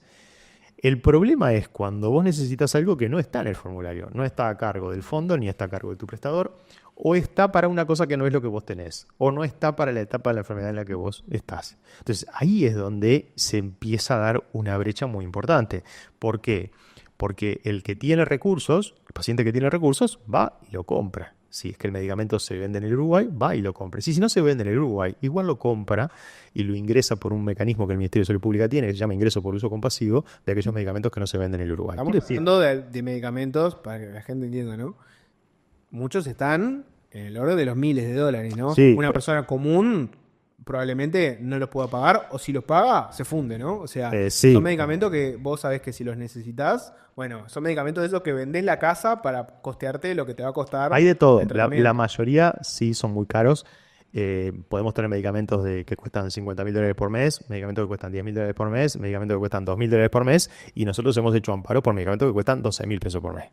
El problema es cuando vos necesitas algo que no está en el formulario, no está a cargo del fondo ni está a cargo de tu prestador, o está para una cosa que no es lo que vos tenés, o no está para la etapa de la enfermedad en la que vos estás. Entonces ahí es donde se empieza a dar una brecha muy importante. ¿Por qué? Porque el que tiene recursos, el paciente que tiene recursos, va y lo compra. Si es que el medicamento se vende en el Uruguay, va y lo compra. Si no se vende en el Uruguay, igual lo compra y lo ingresa por un mecanismo que el Ministerio de Salud Pública tiene, que se llama ingreso por uso compasivo, de aquellos medicamentos que no se venden en el Uruguay. Estamos hablando de medicamentos, para que la gente entienda, ¿no? Muchos están en el orden de los miles de dólares, ¿no? Sí. Una persona común probablemente no los pueda pagar, o si los paga, se funde, ¿no? O sea, sí. Son medicamentos que vos sabés que si los necesitas, bueno, son medicamentos de esos que vendés la casa para costearte lo que te va a costar. Hay de todo. La mayoría sí son muy caros. Podemos tener medicamentos que cuestan $50.000 por mes, medicamentos que cuestan $10.000 por mes, medicamentos que cuestan $2.000 por mes, y nosotros hemos hecho amparo por medicamentos que cuestan $12.000 por mes,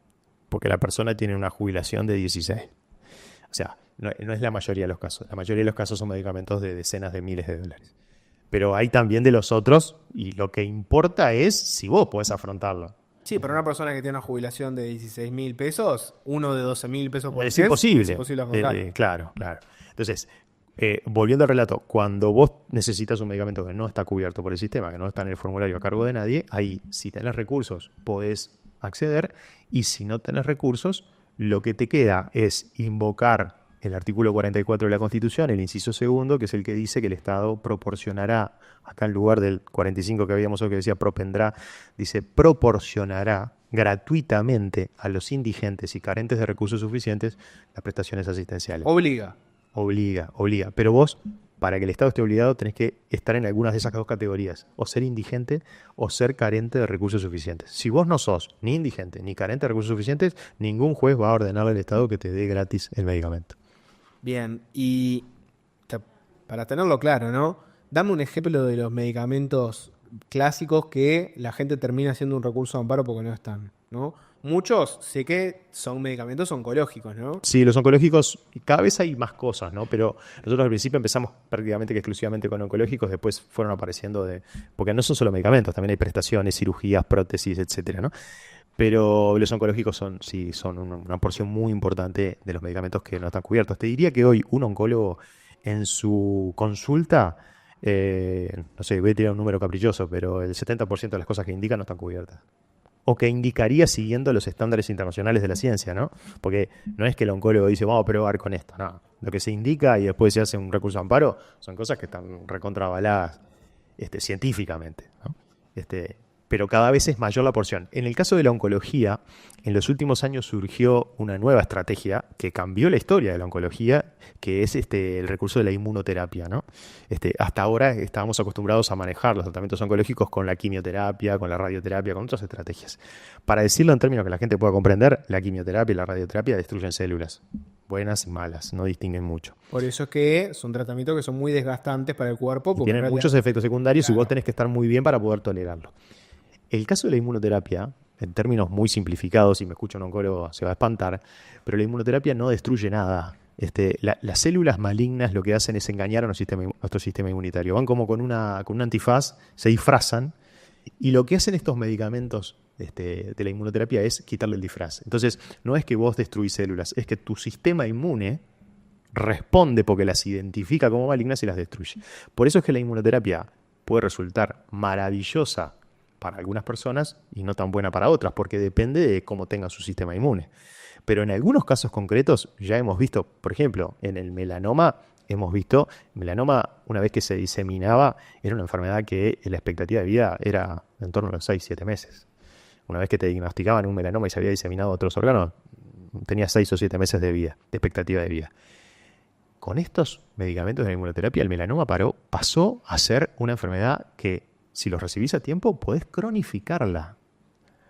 porque la persona tiene una jubilación de 16. O sea, no es la mayoría de los casos. La mayoría de los casos son medicamentos de decenas de miles de dólares. Pero hay también de los otros, y lo que importa es si vos podés afrontarlo. Sí, para una persona que tiene una jubilación de 16.000 pesos, uno de 12.000 pesos por mes. Es imposible. Es imposible afrontar. Claro. Entonces, volviendo al relato, cuando vos necesitas un medicamento que no está cubierto por el sistema, que no está en el formulario a cargo de nadie, ahí, si tenés recursos, podés acceder, y si no tenés recursos, lo que te queda es invocar el artículo 44 de la Constitución, el inciso segundo, que es el que dice que el Estado proporcionará, acá en lugar del 45 que habíamos hoy que decía propendrá, dice proporcionará gratuitamente a los indigentes y carentes de recursos suficientes las prestaciones asistenciales. Obliga. Pero vos, para que el Estado esté obligado, tenés que estar en algunas de esas dos categorías, o ser indigente o ser carente de recursos suficientes. Si vos no sos ni indigente ni carente de recursos suficientes, ningún juez va a ordenarle al Estado que te dé gratis el medicamento. Bien, y para tenerlo claro, ¿no? Dame un ejemplo de los medicamentos clásicos que la gente termina haciendo un recurso de amparo porque no están, ¿no? Muchos sé que son medicamentos oncológicos, ¿no? Sí, los oncológicos, cada vez hay más cosas, ¿no? Pero nosotros al principio empezamos prácticamente que exclusivamente con oncológicos, después fueron apareciendo porque no son solo medicamentos, también hay prestaciones, cirugías, prótesis, etcétera, ¿no? Pero los oncológicos son una porción muy importante de los medicamentos que no están cubiertos. Te diría que hoy un oncólogo en su consulta, no sé, voy a tirar un número caprichoso, pero el 70% de las cosas que indica no están cubiertas. O que indicaría siguiendo los estándares internacionales de la ciencia, ¿no? Porque no es que el oncólogo dice, vamos a probar con esto, no. Lo que se indica y después se hace un recurso de amparo son cosas que están recontravaladas científicamente, ¿no? pero cada vez es mayor la porción. En el caso de la oncología, en los últimos años surgió una nueva estrategia que cambió la historia de la oncología, que es el recurso de la inmunoterapia, ¿no? Hasta ahora estábamos acostumbrados a manejar los tratamientos oncológicos con la quimioterapia, con la radioterapia, con otras estrategias. Para decirlo en términos que la gente pueda comprender, la quimioterapia y la radioterapia destruyen células, buenas y malas, no distinguen mucho. Por eso es que son tratamientos que son muy desgastantes para el cuerpo. Porque Tienen muchos efectos secundarios, claro, y vos tenés que estar muy bien para poder tolerarlo. El caso de la inmunoterapia, en términos muy simplificados, si me escucha un oncólogo se va a espantar, pero la inmunoterapia no destruye nada. Las células malignas lo que hacen es engañar a nuestro sistema inmunitario. Van como con un antifaz, se disfrazan, y lo que hacen estos medicamentos de la inmunoterapia es quitarle el disfraz. Entonces, no es que vos destruís células, es que tu sistema inmune responde porque las identifica como malignas y las destruye. Por eso es que la inmunoterapia puede resultar maravillosa para algunas personas y no tan buena para otras, porque depende de cómo tenga su sistema inmune. Pero en algunos casos concretos ya hemos visto, por ejemplo, en el melanoma, una vez que se diseminaba, era una enfermedad que la expectativa de vida era en torno a los 6-7 meses. Una vez que te diagnosticaban un melanoma y se había diseminado a otros órganos, tenía 6 o 7 meses de expectativa de vida. Con estos medicamentos de la inmunoterapia, el melanoma pasó a ser una enfermedad que, si los recibís a tiempo, podés cronificarla.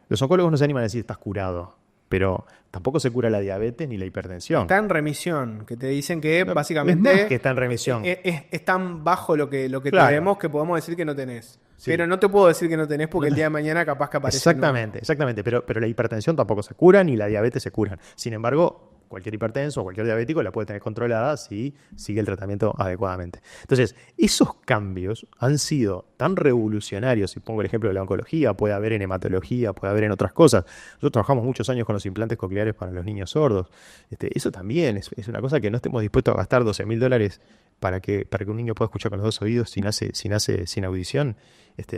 Los oncólogos no se animan a decir estás curado, pero tampoco se cura la diabetes ni la hipertensión. Está en remisión, que te dicen que básicamente es más que está en remisión. Es tan bajo lo que Claro. tenemos que podemos decir que no tenés. Sí. Pero no te puedo decir que no tenés porque el día de mañana capaz que aparece. Exactamente. Pero la hipertensión tampoco se cura, ni la diabetes se curan. Sin embargo, cualquier hipertenso o cualquier diabético la puede tener controlada si sigue el tratamiento adecuadamente. Entonces, esos cambios han sido tan revolucionarios. Si pongo el ejemplo de la oncología, puede haber en hematología, puede haber en otras cosas. Nosotros trabajamos muchos años con los implantes cocleares para los niños sordos. Eso también es una cosa que no estemos dispuestos a gastar $12.000 para que un niño pueda escuchar con los dos oídos si nace sin audición.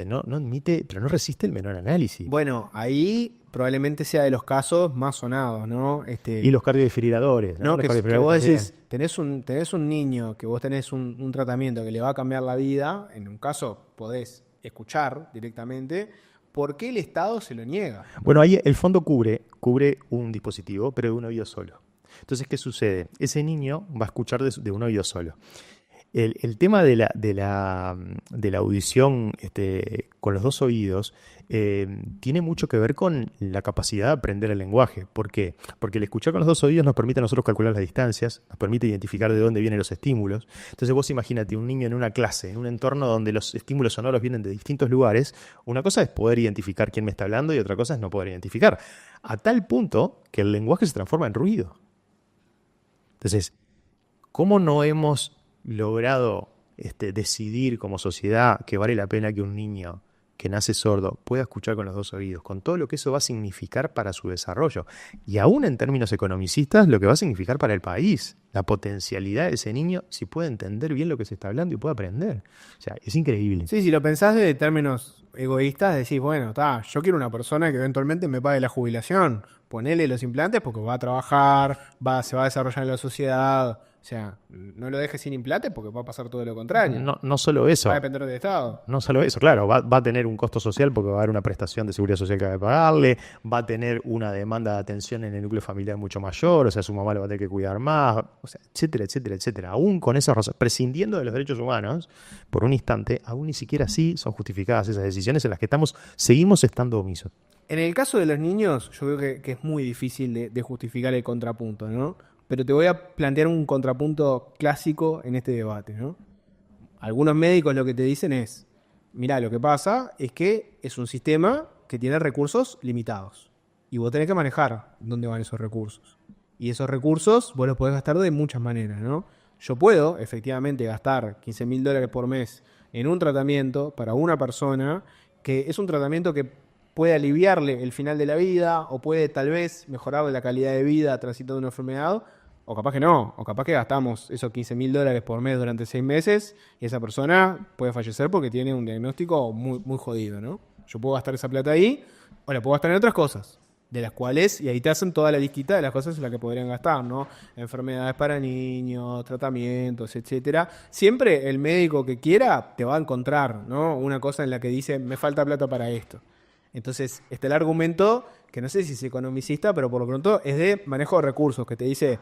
No admite, pero no resiste el menor análisis. Bueno, ahí probablemente sea de los casos más sonados, ¿no? Y los cardiodefibriladores, ¿no? Que vos decís, tenés un niño que vos tenés un tratamiento que le va a cambiar la vida, en un caso podés escuchar directamente, ¿por qué el Estado se lo niega? Bueno, ahí el fondo cubre un dispositivo, pero de un oído solo. Entonces, ¿qué sucede? Ese niño va a escuchar de un oído solo. El tema de la audición con los dos oídos tiene mucho que ver con la capacidad de aprender el lenguaje. ¿Por qué? Porque el escuchar con los dos oídos nos permite a nosotros calcular las distancias, nos permite identificar de dónde vienen los estímulos. Entonces vos imagínate un niño en una clase, en un entorno donde los estímulos sonoros vienen de distintos lugares. Una cosa es poder identificar quién me está hablando y otra cosa es no poder identificar. A tal punto que el lenguaje se transforma en ruido. Entonces, ¿cómo no hemos logrado decidir como sociedad que vale la pena que un niño que nace sordo pueda escuchar con los dos oídos, con todo lo que eso va a significar para su desarrollo? Y aún en términos economicistas, lo que va a significar para el país, la potencialidad de ese niño si puede entender bien lo que se está hablando y puede aprender. O sea, es increíble. Sí, si lo pensás de términos egoístas, decís, bueno, yo quiero una persona que eventualmente me pague la jubilación. Ponele los implantes porque va a trabajar, se va a desarrollar en la sociedad. O sea, no lo dejes sin implantes porque va a pasar todo lo contrario. No solo eso. Va a depender del Estado. No solo eso, claro, va a tener un costo social porque va a haber una prestación de seguridad social que va a pagarle, va a tener una demanda de atención en el núcleo familiar mucho mayor, o sea, su mamá lo va a tener que cuidar más, o sea, etcétera, etcétera, etcétera. Aún con esas razones, prescindiendo de los derechos humanos, por un instante, aún ni siquiera así son justificadas esas decisiones en las que seguimos estando omisos. En el caso de los niños, yo creo que es muy difícil de justificar el contrapunto, ¿no? Pero te voy a plantear un contrapunto clásico en este debate, ¿no? Algunos médicos lo que te dicen es, mirá, lo que pasa es que es un sistema que tiene recursos limitados. Y vos tenés que manejar dónde van esos recursos. Y esos recursos vos los podés gastar de muchas maneras, ¿no? Yo puedo, efectivamente, gastar $15.000 por mes en un tratamiento para una persona que es un tratamiento que puede aliviarle el final de la vida o puede tal vez mejorarle la calidad de vida transitando una enfermedad, o capaz que no, o capaz que gastamos esos $15.000 por mes durante 6 meses y esa persona puede fallecer porque tiene un diagnóstico muy, muy jodido, ¿no? Yo puedo gastar esa plata ahí o la puedo gastar en otras cosas, de las cuales, y ahí te hacen toda la listita de las cosas en las que podrían gastar, ¿no? Enfermedades para niños, tratamientos, etcétera. Siempre el médico que quiera te va a encontrar, ¿no? Una cosa en la que dice, me falta plata para esto. Entonces, está el argumento, que no sé si es economicista, pero por lo pronto es de manejo de recursos, que te dice,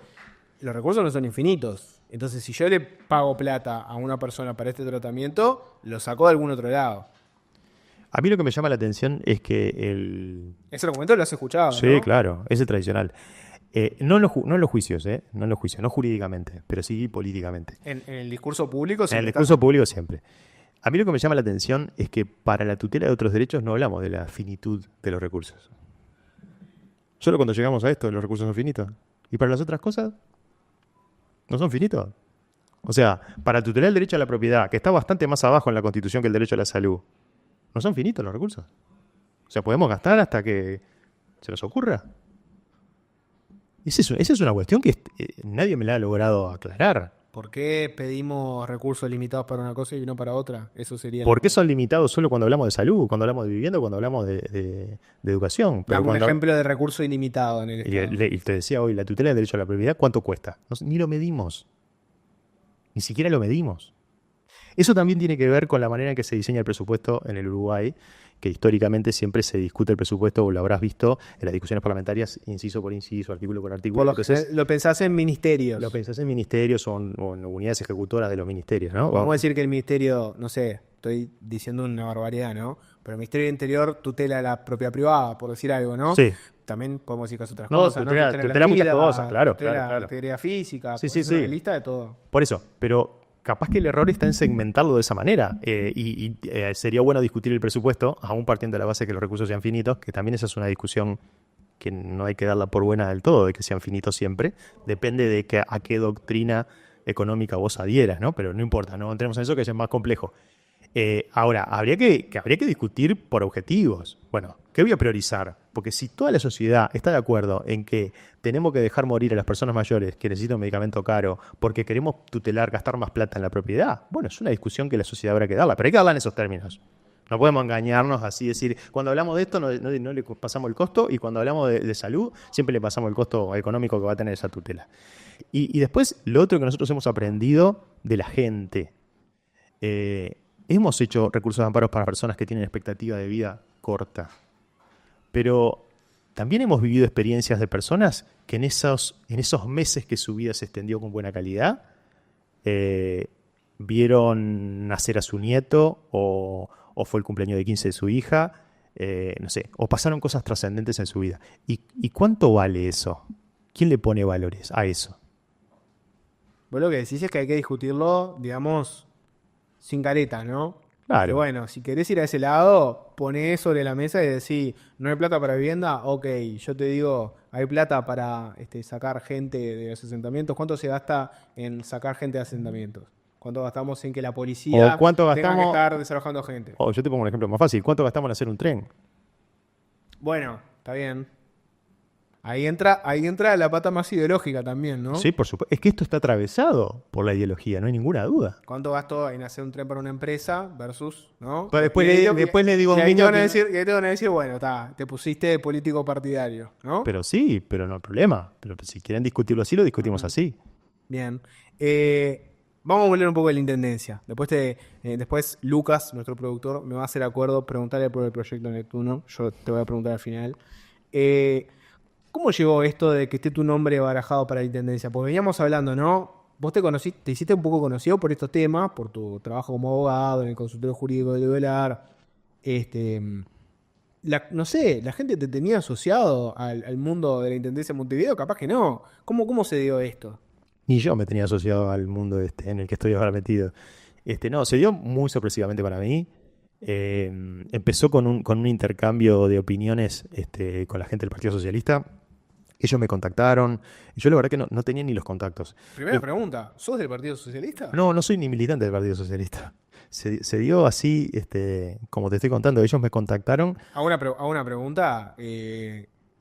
los recursos no son infinitos. Entonces, si yo le pago plata a una persona para este tratamiento, lo saco de algún otro lado. A mí lo que me llama la atención es que el... Ese argumento lo has escuchado, Sí, ¿no? claro, ese es tradicional. No en los juicios, no en los juicios, no jurídicamente, pero sí políticamente. En el discurso público En el siempre discurso público siempre. A mí lo que me llama la atención es que para la tutela de otros derechos no hablamos de la finitud de los recursos. Solo cuando llegamos a esto, los recursos son finitos. Y para las otras cosas, no son finitos. O sea, para tutelar el derecho a la propiedad, que está bastante más abajo en la Constitución que el derecho a la salud, no son finitos los recursos. O sea, podemos gastar hasta que se nos ocurra. Esa es una cuestión que nadie me la ha logrado aclarar. ¿Por qué pedimos recursos limitados para una cosa y no para otra? Eso sería... ¿Por qué son limitados solo cuando hablamos de salud, cuando hablamos de vivienda, cuando hablamos de educación? Pero Dame un cuando, ejemplo de recurso ilimitado en el Estado. y te decía hoy, la tutela del derecho a la propiedad, ¿cuánto cuesta? Ni lo medimos. Ni siquiera lo medimos. Eso también tiene que ver con la manera en que se diseña el presupuesto en el Uruguay, que históricamente siempre se discute el presupuesto, o lo habrás visto en las discusiones parlamentarias, inciso por inciso, artículo por artículo. Entonces, lo pensás en ministerios. Lo pensás en ministerios o en unidades ejecutoras de los ministerios, ¿no? Vamos a decir que el ministerio, no sé, estoy diciendo una barbaridad, ¿no? Pero el Ministerio del Interior tutela la propiedad privada, por decir algo, ¿no? Sí. También podemos decir que otras No, cosas, tutela- ¿no? tutela muchas cosas, claro, tutela claro. integridad física, Sí, podés sí, hacer una sí. lista de todo. Por eso, pero capaz que el error está en segmentarlo de esa manera. Sería bueno discutir el presupuesto, aún partiendo de la base de que los recursos sean finitos, que también esa es una discusión que no hay que darla por buena del todo, de que sean finitos siempre. Depende de a qué doctrina económica vos adhieras, ¿no? Pero no importa, no entremos en eso, que es más complejo. Ahora, habría que discutir por objetivos. Bueno, ¿qué voy a priorizar? Porque si toda la sociedad está de acuerdo en que tenemos que dejar morir a las personas mayores que necesitan un medicamento caro porque queremos tutelar, gastar más plata en la propiedad, bueno, es una discusión que la sociedad habrá que darla, pero hay que darla en esos términos. No podemos engañarnos así, decir, cuando hablamos de esto no le pasamos el costo, y cuando hablamos de salud siempre le pasamos el costo económico que va a tener esa tutela. Y después, lo otro que nosotros hemos aprendido de la gente. Hemos hecho recursos de amparos para personas que tienen expectativa de vida corta, pero también hemos vivido experiencias de personas que en esos meses que su vida se extendió con buena calidad, vieron nacer a su nieto, o fue el cumpleaños de 15 de su hija, no sé, o pasaron cosas trascendentes en su vida. ¿Y cuánto vale eso? ¿Quién le pone valores a eso? Vos lo que decís es que hay que discutirlo, digamos, sin careta, ¿no? Claro. Pero bueno, si querés ir a ese lado, poné sobre la mesa y decís, ¿no hay plata para vivienda? Ok, yo te digo, hay plata para sacar gente de los asentamientos. ¿Cuánto se gasta en sacar gente de asentamientos? ¿Cuánto gastamos en que la policía ¿O cuánto tenga que gastamos- estar desalojando gente? O yo te pongo un ejemplo más fácil. ¿Cuánto gastamos en hacer un tren? Bueno, está bien. Ahí entra la pata más ideológica también, ¿no? Sí, por supuesto. Es que esto está atravesado por la ideología, no hay ninguna duda. ¿Cuánto gasto en hacer un tren para una empresa versus, ¿no? Pero después le digo a y un ahí te niño van a que- decir, y ahí te van a decir, bueno, está, te pusiste de político partidario, ¿no? Pero sí, pero no hay problema. Pero si quieren discutirlo así, lo discutimos así. Bien. Vamos a volver un poco de la intendencia. Después Lucas, nuestro productor, me va a hacer acuerdo, preguntarle por el proyecto Neptuno. Yo te voy a preguntar al final. ¿Cómo llegó esto de que esté tu nombre barajado para la intendencia? Porque veníamos hablando, ¿no? Vos te hiciste un poco conocido por estos temas, por tu trabajo como abogado en el consultorio jurídico de Velar. No sé, la gente te tenía asociado al mundo de la intendencia de Montevideo, capaz que no. ¿Cómo se dio esto? Ni yo me tenía asociado al mundo en el que estoy ahora metido. No, se dio muy sorpresivamente para mí. Empezó con un intercambio de opiniones con la gente del Partido Socialista. Ellos me contactaron. Y yo la verdad que no tenía ni los contactos. Primera pregunta, ¿sos del Partido Socialista? No soy ni militante del Partido Socialista. Se dio así, como te estoy contando. Ellos me contactaron. Hago una pregunta,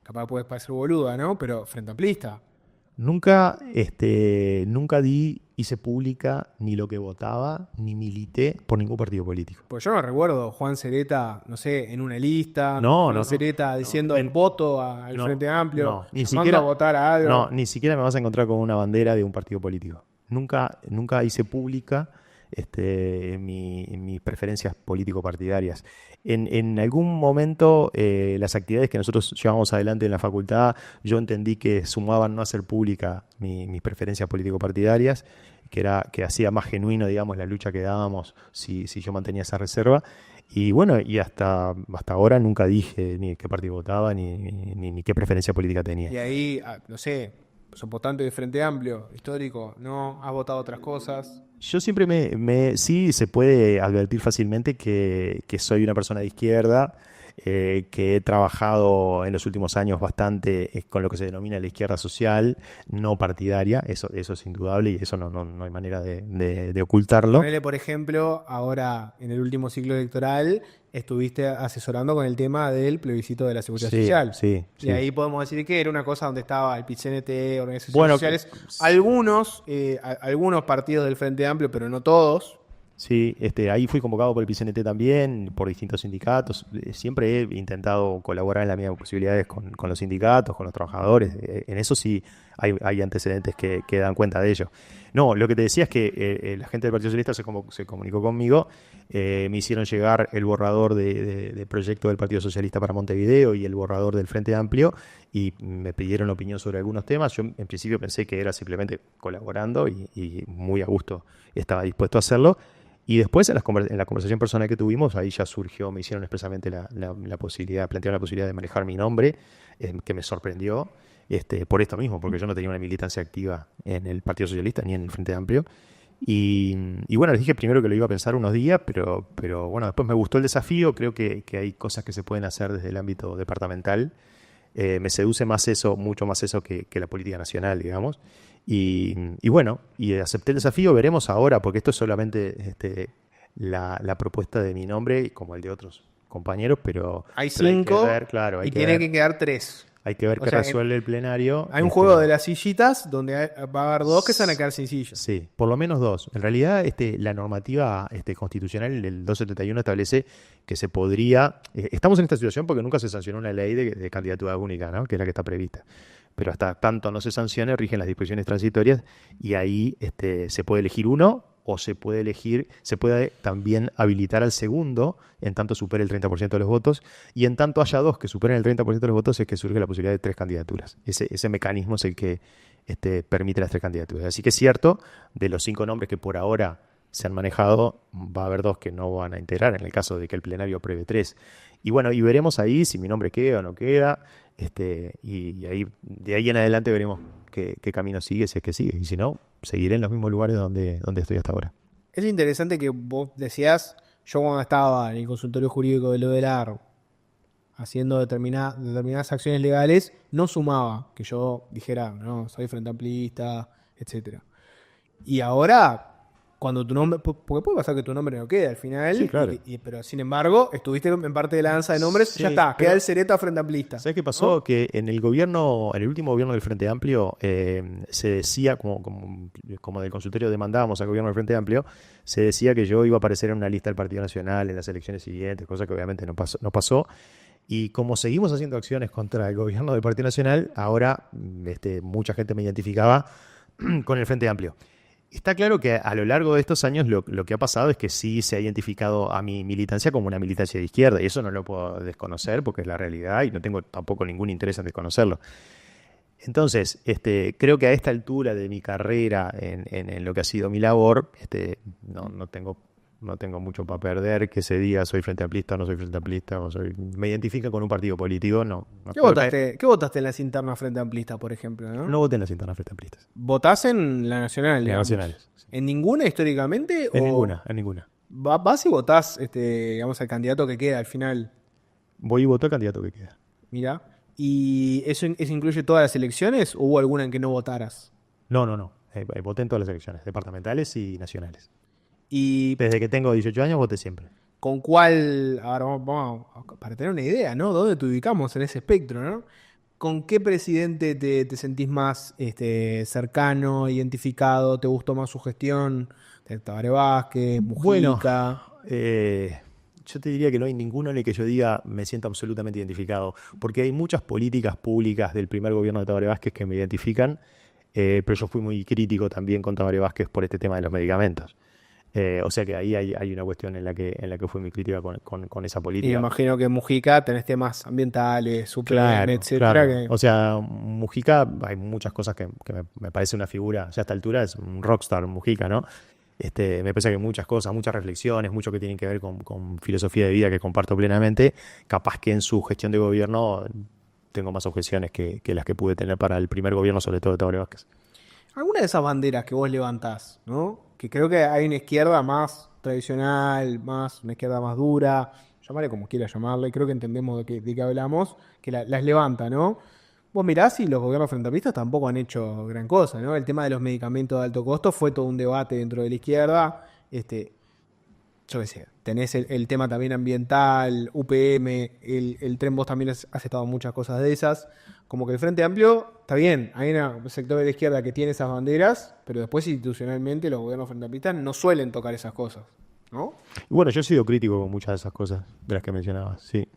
capaz puede parecer boluda, ¿no? Pero frente amplista. Nunca hice pública ni lo que votaba, ni milité por ningún partido político. Pues yo no recuerdo Juan Cereta, no sé, en una lista. No, Juan Cereta diciendo el voto al No, Frente Amplio. no, ni llamando siquiera a votar a algo. No, ni siquiera me vas a encontrar con una bandera de un partido político. Nunca hice pública mis preferencias político-partidarias. En algún momento, las actividades que nosotros llevamos adelante en la facultad, yo entendí que sumaban no hacer pública mis preferencias político-partidarias, que hacía más genuino, digamos, la lucha que dábamos si yo mantenía esa reserva. Y bueno, y hasta ahora nunca dije ni qué partido votaba ni qué preferencia política tenía. Y ahí, no sé, sos votante de Frente Amplio, histórico, ¿no? ¿Has votado otras cosas? Yo siempre sí se puede advertir fácilmente que soy una persona de izquierda, que he trabajado en los últimos años bastante con lo que se denomina la izquierda social, no partidaria, eso es indudable y eso no hay manera de ocultarlo. Ponele, por ejemplo, ahora en el último ciclo electoral estuviste asesorando con el tema del plebiscito de la seguridad social. Sí. Y ahí podemos decir que era una cosa donde estaba el PIT-CNT, organizaciones Bueno, sociales, algunos partidos del Frente Amplio, pero no todos. Sí, ahí fui convocado por el PCNT también, por distintos sindicatos. Siempre he intentado colaborar en las mismas posibilidades con los sindicatos, con los trabajadores. En eso sí hay antecedentes que dan cuenta de ello. No, lo que te decía es que la gente del Partido Socialista se comunicó conmigo, me hicieron llegar el borrador de proyecto del Partido Socialista para Montevideo y el borrador del Frente Amplio y me pidieron opinión sobre algunos temas. Yo en principio pensé que era simplemente colaborando y muy a gusto estaba dispuesto a hacerlo. Y después en la conversación personal que tuvimos, ahí ya surgió, me hicieron expresamente la posibilidad, plantearon la posibilidad de manejar mi nombre, que me sorprendió, por esto mismo, porque yo no tenía una militancia activa en el Partido Socialista ni en el Frente Amplio. Y bueno, les dije primero que lo iba a pensar unos días, pero bueno, después me gustó el desafío, creo que hay cosas que se pueden hacer desde el ámbito departamental. Me seduce más eso, mucho más eso que la política nacional, digamos. Y bueno, y acepté el desafío, veremos ahora, porque esto es solamente la propuesta de mi nombre, como el de otros compañeros, pero Hay pero 5 hay que ver, claro, y tiene que quedar 3. hay que ver O qué sea, resuelve el plenario. Hay un juego de las sillitas donde va a haber 2 que se van a quedar sin sillas. Sí, por lo menos 2. En realidad, la normativa constitucional del 271 establece que se podría... estamos en esta situación porque nunca se sancionó una ley de candidatura única, ¿no? Que es la que está prevista. Pero hasta tanto no se sancione, rigen las disposiciones transitorias y ahí se puede elegir uno o se puede también habilitar al segundo en tanto supere el 30% de los votos y en tanto haya 2 que superen el 30% de los votos es que surge la posibilidad de 3 candidaturas. Ese mecanismo es el que permite las 3 candidaturas. Así que es cierto, de los 5 nombres que por ahora se han manejado, va a haber 2 que no van a integrar en el caso de que el plenario apruebe 3. Y bueno, y veremos ahí si mi nombre queda o no queda. Y ahí, de ahí en adelante veremos qué camino sigue, si es que sigue. Y si no, seguiré en los mismos lugares donde estoy hasta ahora. Es interesante que vos decías, yo cuando estaba en el consultorio jurídico de Lodelar haciendo determinadas acciones legales, no sumaba que yo dijera, no, soy frente amplista, etcétera. Y ahora, cuando tu nombre, porque puede pasar que tu nombre no quede al final, Sí, claro. pero sin embargo, estuviste en parte de la danza de nombres, Sí, ya está, pero queda el Cereta a frente amplista. ¿Sabes qué pasó? ¿No? Que en el último gobierno del Frente Amplio, se decía, como del consultorio demandábamos al gobierno del Frente Amplio, se decía que yo iba a aparecer en una lista del Partido Nacional en las elecciones siguientes, cosa que obviamente no pasó. Y como seguimos haciendo acciones contra el gobierno del Partido Nacional, ahora mucha gente me identificaba con el Frente Amplio. Está claro que a lo largo de estos años lo que ha pasado es que sí se ha identificado a mi militancia como una militancia de izquierda y eso no lo puedo desconocer porque es la realidad y no tengo tampoco ningún interés en desconocerlo. Entonces, creo que a esta altura de mi carrera en lo que ha sido mi labor, no tengo mucho para perder que se diga soy frente amplista o no soy frente amplista me identifica con un partido político. No ¿Qué votaste en las internas frente amplista, por ejemplo? No voté en las internas frente amplistas. ¿Votás en la nacional? Digamos? Nacionales. Sí. ¿En ninguna históricamente? En ninguna. ¿Vas y votás digamos, al candidato que queda al final? Voy y voto al candidato que queda. Mira. ¿Y eso incluye todas las elecciones o hubo alguna en que no votaras? No. Voté en todas las elecciones, departamentales y nacionales. Y desde que tengo 18 años voté siempre. ¿Con cuál? Ahora vamos para tener una idea, ¿no? ¿Dónde te ubicamos en ese espectro, ¿no? ¿Con qué presidente te sentís más cercano, identificado? ¿Te gustó más su gestión? Tabaré Vázquez, Mujica. Bueno, yo te diría que no hay ninguno en el que yo diga me siento absolutamente identificado, porque hay muchas políticas públicas del primer gobierno de Tabaré Vázquez que me identifican, pero yo fui muy crítico también con Tabaré Vázquez por este tema de los medicamentos. O sea que ahí hay una cuestión en la que fue mi crítica con esa Y me política. imagino que en Mujica tenés temas ambientales, UPM, Claro, etcétera, claro. que O sea, Mujica, hay muchas cosas que me parece una figura, ya a esta altura es un rockstar Mujica, ¿no? Me parece que muchas cosas, muchas reflexiones, mucho que tienen que ver con filosofía de vida que comparto plenamente. Capaz que en su gestión de gobierno tengo más objeciones que las que pude tener para el primer gobierno, sobre todo de Tabaré Vázquez. alguna de esas banderas que vos levantás, ¿no? Que creo que hay una izquierda más tradicional, una izquierda más dura, llamarle como quiera llamarle, creo que entendemos de qué hablamos, que las levanta, ¿no? Vos mirás y los gobiernos frentistas tampoco han hecho gran cosa, ¿no? El tema de los medicamentos de alto costo fue todo un debate dentro de la izquierda. Yo qué sé, tenés el tema también ambiental, UPM, el tren, vos también has estado muchas cosas de esas. Como que el Frente Amplio, está bien, hay un sector de la izquierda que tiene esas banderas, pero después institucionalmente los gobiernos frentistas no suelen tocar esas cosas, ¿no? Y bueno, yo he sido crítico con muchas de esas cosas de las que mencionabas, sí.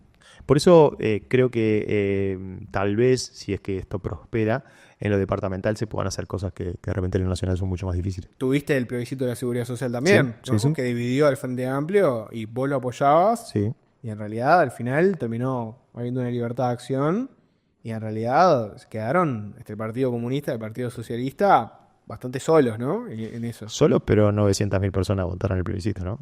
Por eso creo que tal vez, si es que esto prospera, en lo departamental se puedan hacer cosas que de repente en lo nacional son mucho más difíciles. Tuviste el plebiscito de la Seguridad Social también, Sí, ¿no? sí, sí. Que dividió al Frente Amplio y vos lo apoyabas. Sí. Y en realidad al final terminó habiendo una libertad de acción y en realidad quedaron el Partido Comunista y el Partido Socialista bastante solos, ¿no? En eso. Solo, pero 900.000 personas votaron el plebiscito, ¿no?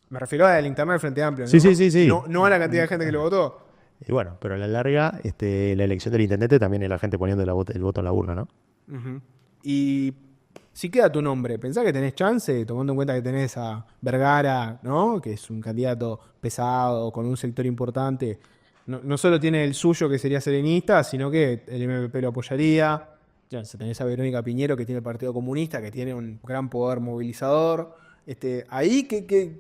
Me refiero al interno del Frente Amplio, ¿no? Sí, sí, sí, sí. No a la cantidad de gente que lo votó. Y bueno, pero a la larga, la elección del intendente también es la gente poniendo el voto en la urna, ¿no? Ujú. Y si queda tu nombre, ¿pensás que tenés chance, tomando en cuenta que tenés a Vergara, ¿no? Que es un candidato pesado, con un sector importante? No solo tiene el suyo, que sería serenista, sino que el MPP lo apoyaría. Ya, tenés a Verónica Piñero, que tiene el Partido Comunista, que tiene un gran poder movilizador. Ahí,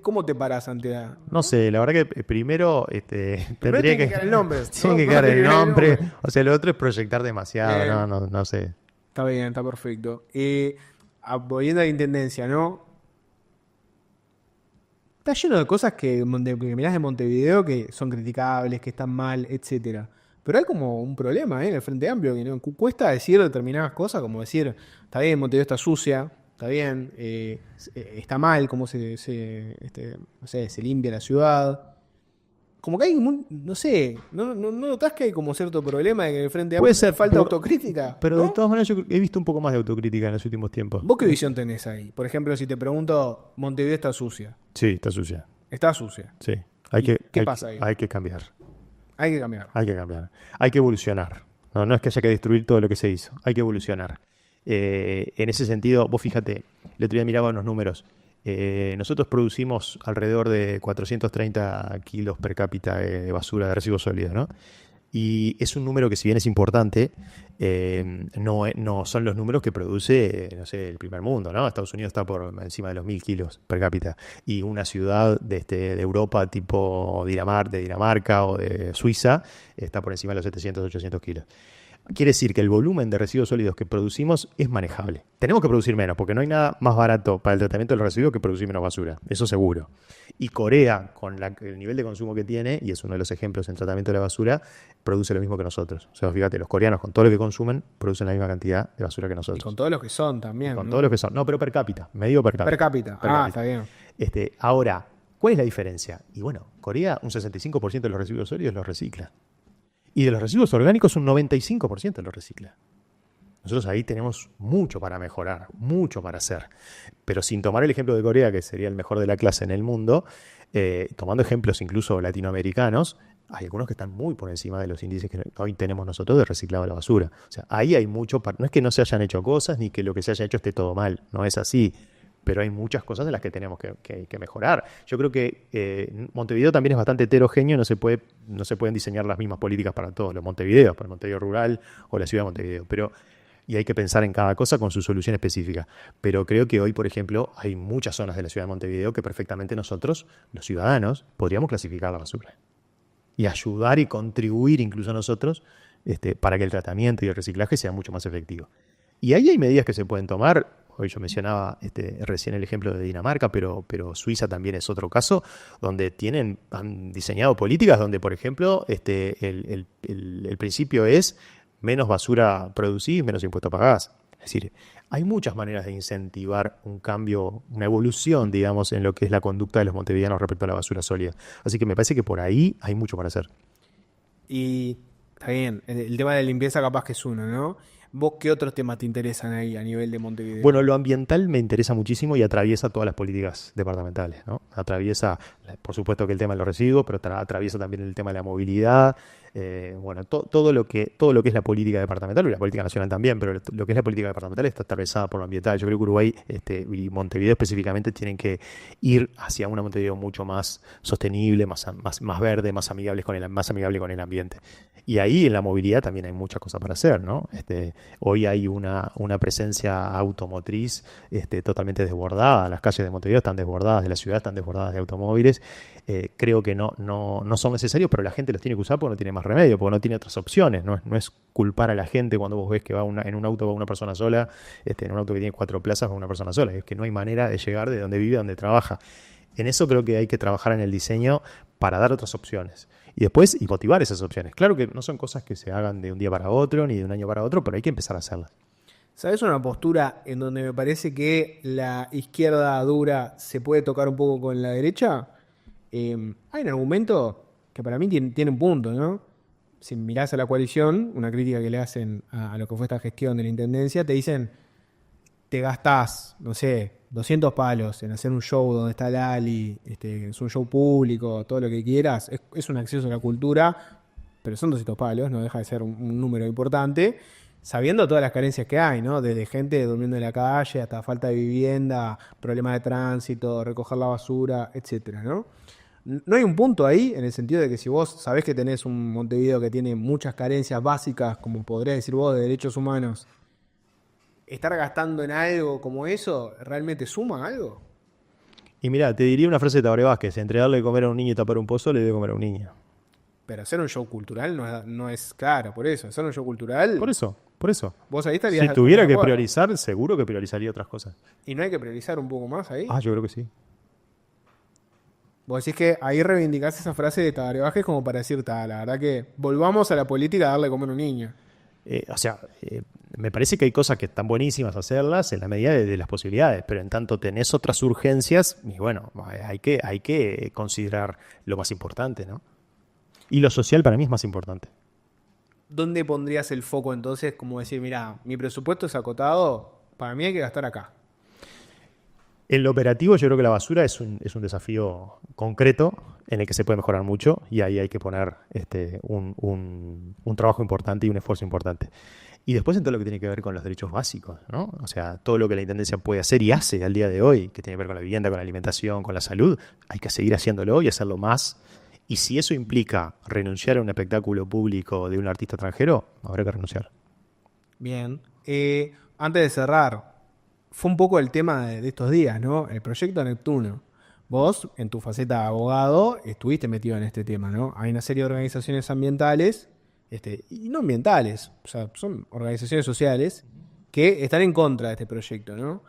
¿cómo te parás ante la... No sé, la verdad que primero Primero tendría tiene que quedar el nombre. tiene que ¿no? quedar Tiene el que quedar nombre. O sea, lo otro es proyectar demasiado, Bien. no sé. Está bien, está perfecto. Volviendo a la intendencia, ¿no? Está lleno de cosas que mirás de Montevideo que son criticables, que están mal, etcétera. Pero hay como un problema, en el Frente Amplio, que cuesta decir determinadas cosas, como decir, está bien, Montevideo está sucia, está bien, está mal cómo no sé, se limpia la ciudad. Como que hay, no sé, ¿no notás que hay como cierto problema de que en el Frente Amplio Puede ser, falta autocrítica? pero ¿no? de todas maneras yo he visto un poco más de autocrítica en los últimos tiempos. ¿Vos qué visión tenés ahí? Por ejemplo, si te pregunto, Montevideo está sucia. Sí, está sucia. Está sucia. Sí. ¿Qué pasa ahí? Hay que cambiar. Hay que cambiar. Hay que cambiar. Hay que evolucionar. No es que haya que destruir todo lo que se hizo. Hay que evolucionar. En ese sentido, vos fíjate, el otro día miraba unos números. Nosotros producimos alrededor de 430 kilos per cápita de basura de residuos sólidos, ¿no? Y es un número que, si bien es importante, no son los números que produce, no sé, el primer mundo, ¿no? Estados Unidos está por encima de los 1.000 kilos per cápita. Y una ciudad de Europa tipo de Dinamarca o de Suiza está por encima de los 700, 800 kilos. Quiere decir que el volumen de residuos sólidos que producimos es manejable. Tenemos que producir menos, porque no hay nada más barato para el tratamiento de los residuos que producir menos basura. Eso seguro. Y Corea, con el nivel de consumo que tiene, y es uno de los ejemplos en tratamiento de la basura, produce lo mismo que nosotros. O sea, fíjate, los coreanos, con todo lo que consumen, producen la misma cantidad de basura que Y nosotros. con todos los que son también. Con ¿no? todos los que son. No, pero per cápita. Medio per cápita. Per cápita. Per Ah, cápita. está bien. Ahora, ¿cuál es la diferencia? Y bueno, Corea, un 65% de los residuos sólidos los recicla. Y de los residuos orgánicos, un 95% los recicla. Nosotros ahí tenemos mucho para mejorar, mucho para hacer. Pero sin tomar el ejemplo de Corea, que sería el mejor de la clase en el mundo, tomando ejemplos incluso latinoamericanos, hay algunos que están muy por encima de los índices que hoy tenemos nosotros de reciclado de la basura. O sea, ahí hay mucho. No es que no se hayan hecho cosas, ni que lo que se haya hecho esté todo mal. No es así. Pero hay muchas cosas de las que tenemos que mejorar. Yo creo que Montevideo también es bastante heterogéneo, no se pueden diseñar las mismas políticas para todos los Montevideos, para el Montevideo rural o la ciudad de Montevideo. Y hay que pensar en cada cosa con su solución específica. Pero creo que hoy, por ejemplo, hay muchas zonas de la ciudad de Montevideo que perfectamente nosotros, los ciudadanos, podríamos clasificar la basura. Y ayudar y contribuir incluso nosotros para que el tratamiento y el reciclaje sea mucho más efectivo. Y ahí hay medidas que se pueden tomar. Hoy yo mencionaba recién el ejemplo de Dinamarca, pero Suiza también es otro caso, donde han diseñado políticas donde, por ejemplo, el principio es menos basura producís, menos impuestos pagás. Es decir, hay muchas maneras de incentivar un cambio, una evolución, digamos, en lo que es la conducta de los montevideanos respecto a la basura sólida. Así que me parece que por ahí hay mucho para hacer. Y está bien, el tema de limpieza capaz que es uno, ¿no? ¿Vos qué otros temas te interesan ahí a nivel de Montevideo? Bueno, lo ambiental me interesa muchísimo y atraviesa todas las políticas departamentales, ¿no? Atraviesa, por supuesto que el tema de los residuos, pero atraviesa también el tema de la movilidad, bueno, todo lo que es la política departamental y la política nacional también, pero lo que es la política departamental está atravesada por lo ambiental. Yo creo que Uruguay y Montevideo específicamente tienen que ir hacia una Montevideo mucho más sostenible, más verde, más amigable con el ambiente. Y ahí en la movilidad también hay muchas cosas para hacer, ¿no? Hoy hay una presencia automotriz totalmente desbordada. Las calles de Montevideo están desbordadas, de la ciudad están desbordadas de automóviles. Creo que no son necesarios, pero la gente los tiene que usar porque no tiene más remedio, porque no tiene otras opciones. No es culpar a la gente cuando vos ves que va en un auto va una persona sola, en un auto que tiene 4 plazas va una persona sola. Es que no hay manera de llegar de donde vive a donde trabaja. En eso creo que hay que trabajar en el diseño para dar otras opciones. Y después, y motivar esas opciones. Claro que no son cosas que se hagan de un día para otro, ni de un año para otro, pero hay que empezar a haarlas. ¿Sabes una postura en donde me parece que la izquierda dura se puede tocar un poco con la derecha? Hay un argumento que para mí tiene un punto, ¿no? Si mirás a la coalición, una crítica que le hacen a lo que fue esta gestión de la intendencia, te dicen, te gastás, no sé, 200 palos en hacer un show donde está Lali, es un show público, todo lo que quieras, es un acceso a la cultura, pero son 200 palos, no deja de ser un número importante, sabiendo todas las carencias que hay, ¿no? Desde gente durmiendo en la calle hasta falta de vivienda, problemas de tránsito, recoger la basura, etcétera, ¿no? ¿No hay un punto ahí en el sentido de que si vos sabés que tenés un Montevideo que tiene muchas carencias básicas, como podrías decir vos, de derechos humanos, estar gastando en algo como eso realmente suma algo? Y mira, te diría una frase de Tabaré Vázquez: entre darle de comer a un niño y tapar un pozo, le debe comer a un niño. Pero hacer un show cultural no es claro, por eso. Hacer un show cultural. Por eso. Vos ahí estarías. Si tuviera que priorizar, seguro que priorizaría otras cosas. ¿Y no hay que priorizar un poco más ahí? Yo creo que sí. Vos decís que ahí reivindicás esa frase de Tabaré Vázquez como para decir, la verdad que volvamos a la política a darle de comer a un niño. Me parece que hay cosas que están buenísimas hacerlas en la medida de las posibilidades, pero en tanto tenés otras urgencias, y bueno, hay que considerar lo más importante, ¿no? Y lo social para mí es más importante. ¿Dónde pondrías el foco entonces? Como decir, mira, mi presupuesto es acotado, para mí hay que gastar acá. En lo operativo yo creo que la basura es un desafío concreto en el que se puede mejorar mucho y ahí hay que poner un trabajo importante y un esfuerzo importante. Y después en todo lo que tiene que ver con los derechos básicos, ¿no? O sea, todo lo que la Intendencia puede hacer y hace al día de hoy, que tiene que ver con la vivienda, con la alimentación, con la salud, hay que seguir haciéndolo y hacerlo más. Y si eso implica renunciar a un espectáculo público de un artista extranjero, habrá que renunciar. Bien. Antes de cerrar, fue un poco el tema de estos días, ¿no? El proyecto Neptuno. Vos, en tu faceta de abogado, estuviste metido en este tema, ¿no? Hay una serie de organizaciones ambientales, y no ambientales, o sea, son organizaciones sociales que están en contra de este proyecto, ¿no?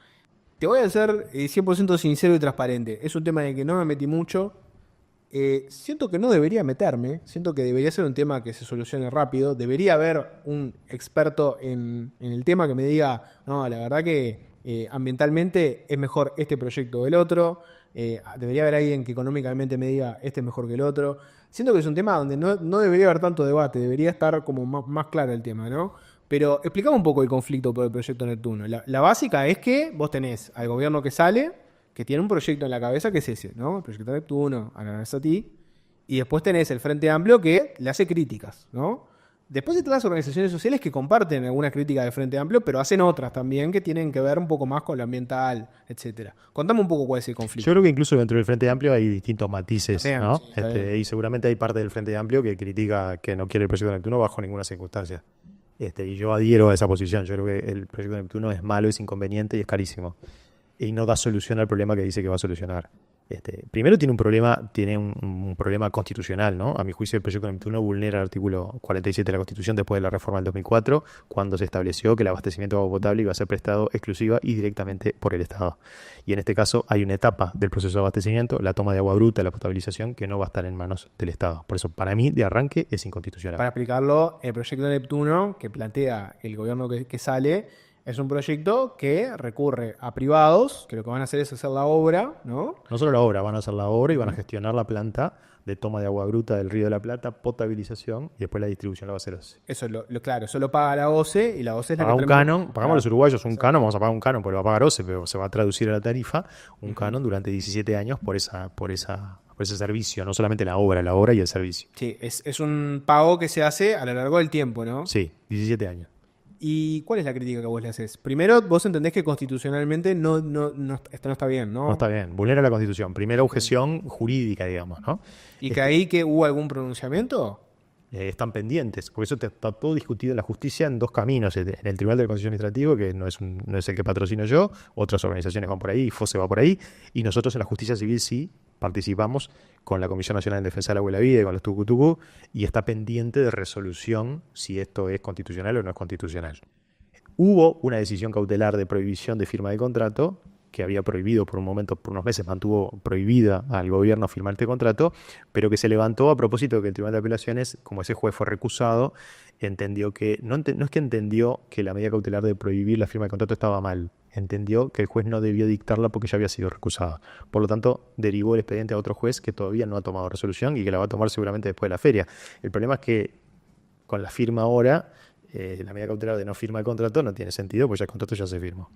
Te voy a ser 100% sincero y transparente. Es un tema en el que no me metí mucho. Siento que no debería meterme, siento que debería ser un tema que se solucione rápido, debería haber un experto en el tema que me diga, no, la verdad que ambientalmente es mejor este proyecto o el otro, debería haber alguien que económicamente me diga este es mejor que el otro. Siento que es un tema donde no debería haber tanto debate, debería estar como más claro el tema, ¿no? Pero explicame un poco el conflicto por el proyecto Neptuno. La básica es que vos tenés al gobierno que sale, que tiene un proyecto en la cabeza que es ese, ¿no? El proyecto Neptuno, Ananas a ti. Y después tenés el Frente Amplio que le hace críticas, ¿no? Después están las organizaciones sociales que comparten algunas críticas del Frente Amplio, pero hacen otras también que tienen que ver un poco más con lo ambiental, etcétera. Contame un poco cuál es el conflicto. Yo creo que incluso dentro del Frente Amplio hay distintos matices, ¿no? Sí, y seguramente hay parte del Frente Amplio que critica que no quiere el proyecto Neptuno bajo ninguna circunstancia. Y yo adhiero a esa posición. Yo creo que el proyecto Neptuno es malo, es inconveniente y es carísimo. Y no da solución al problema que dice que va a solucionar. Primero tiene un problema constitucional, ¿no? A mi juicio, el proyecto Neptuno vulnera el artículo 47 de la Constitución después de la reforma del 2004, cuando se estableció que el abastecimiento de agua potable iba a ser prestado exclusiva y directamente por el Estado. Y en este caso hay una etapa del proceso de abastecimiento, la toma de agua bruta, la potabilización, que no va a estar en manos del Estado. Por eso, para mí, de arranque, es inconstitucional. Para explicarlo, el proyecto Neptuno que plantea el gobierno que sale Es un proyecto que recurre a privados, que lo que van a hacer es hacer la obra, ¿no? No solo la obra, van a hacer la obra y van a gestionar la planta de toma de agua bruta del Río de la Plata, potabilización y después la distribución la va a hacer OCE. Eso claro, eso lo paga la OCE y la OCE es la Paga que un termina- canon, pagamos Claro. los uruguayos un canon, vamos a pagar un canon porque lo va a pagar OCE, pero se va a traducir a la tarifa un canon durante 17 años por ese servicio, no solamente la obra y el servicio. Sí, es un pago que se hace a lo largo del tiempo, ¿no? Sí, 17 años. ¿Y cuál es la crítica que vos le haces? Primero, vos entendés que constitucionalmente esto no está bien, ¿no? No está bien, vulnera la Constitución. Primera objeción jurídica, digamos, ¿no? ¿Y que ahí que hubo algún pronunciamiento? Están pendientes, porque eso está todo discutido en la justicia en dos caminos. En el Tribunal de Constitución Administrativo, que no es el que patrocino yo, otras organizaciones van por ahí, FOSE va por ahí, y nosotros en la justicia civil sí participamos con la Comisión Nacional en Defensa del Agua y la Vida y con los tucutucú, y está pendiente de resolución si esto es constitucional o no es constitucional. Hubo una decisión cautelar de prohibición de firma de contrato, que había prohibido por un momento, por unos meses, mantuvo prohibida al gobierno firmar este contrato, pero que se levantó a propósito de que el Tribunal de Apelaciones, como ese juez fue recusado, entendió que, no es que entendió que la medida cautelar de prohibir la firma de contrato estaba mal, entendió que el juez no debió dictarla porque ya había sido recusado. Por lo tanto, derivó el expediente a otro juez que todavía no ha tomado resolución y que la va a tomar seguramente después de la feria. El problema es que con la firma ahora, la medida cautelar de no firma el contrato no tiene sentido porque ya el contrato ya se firmó.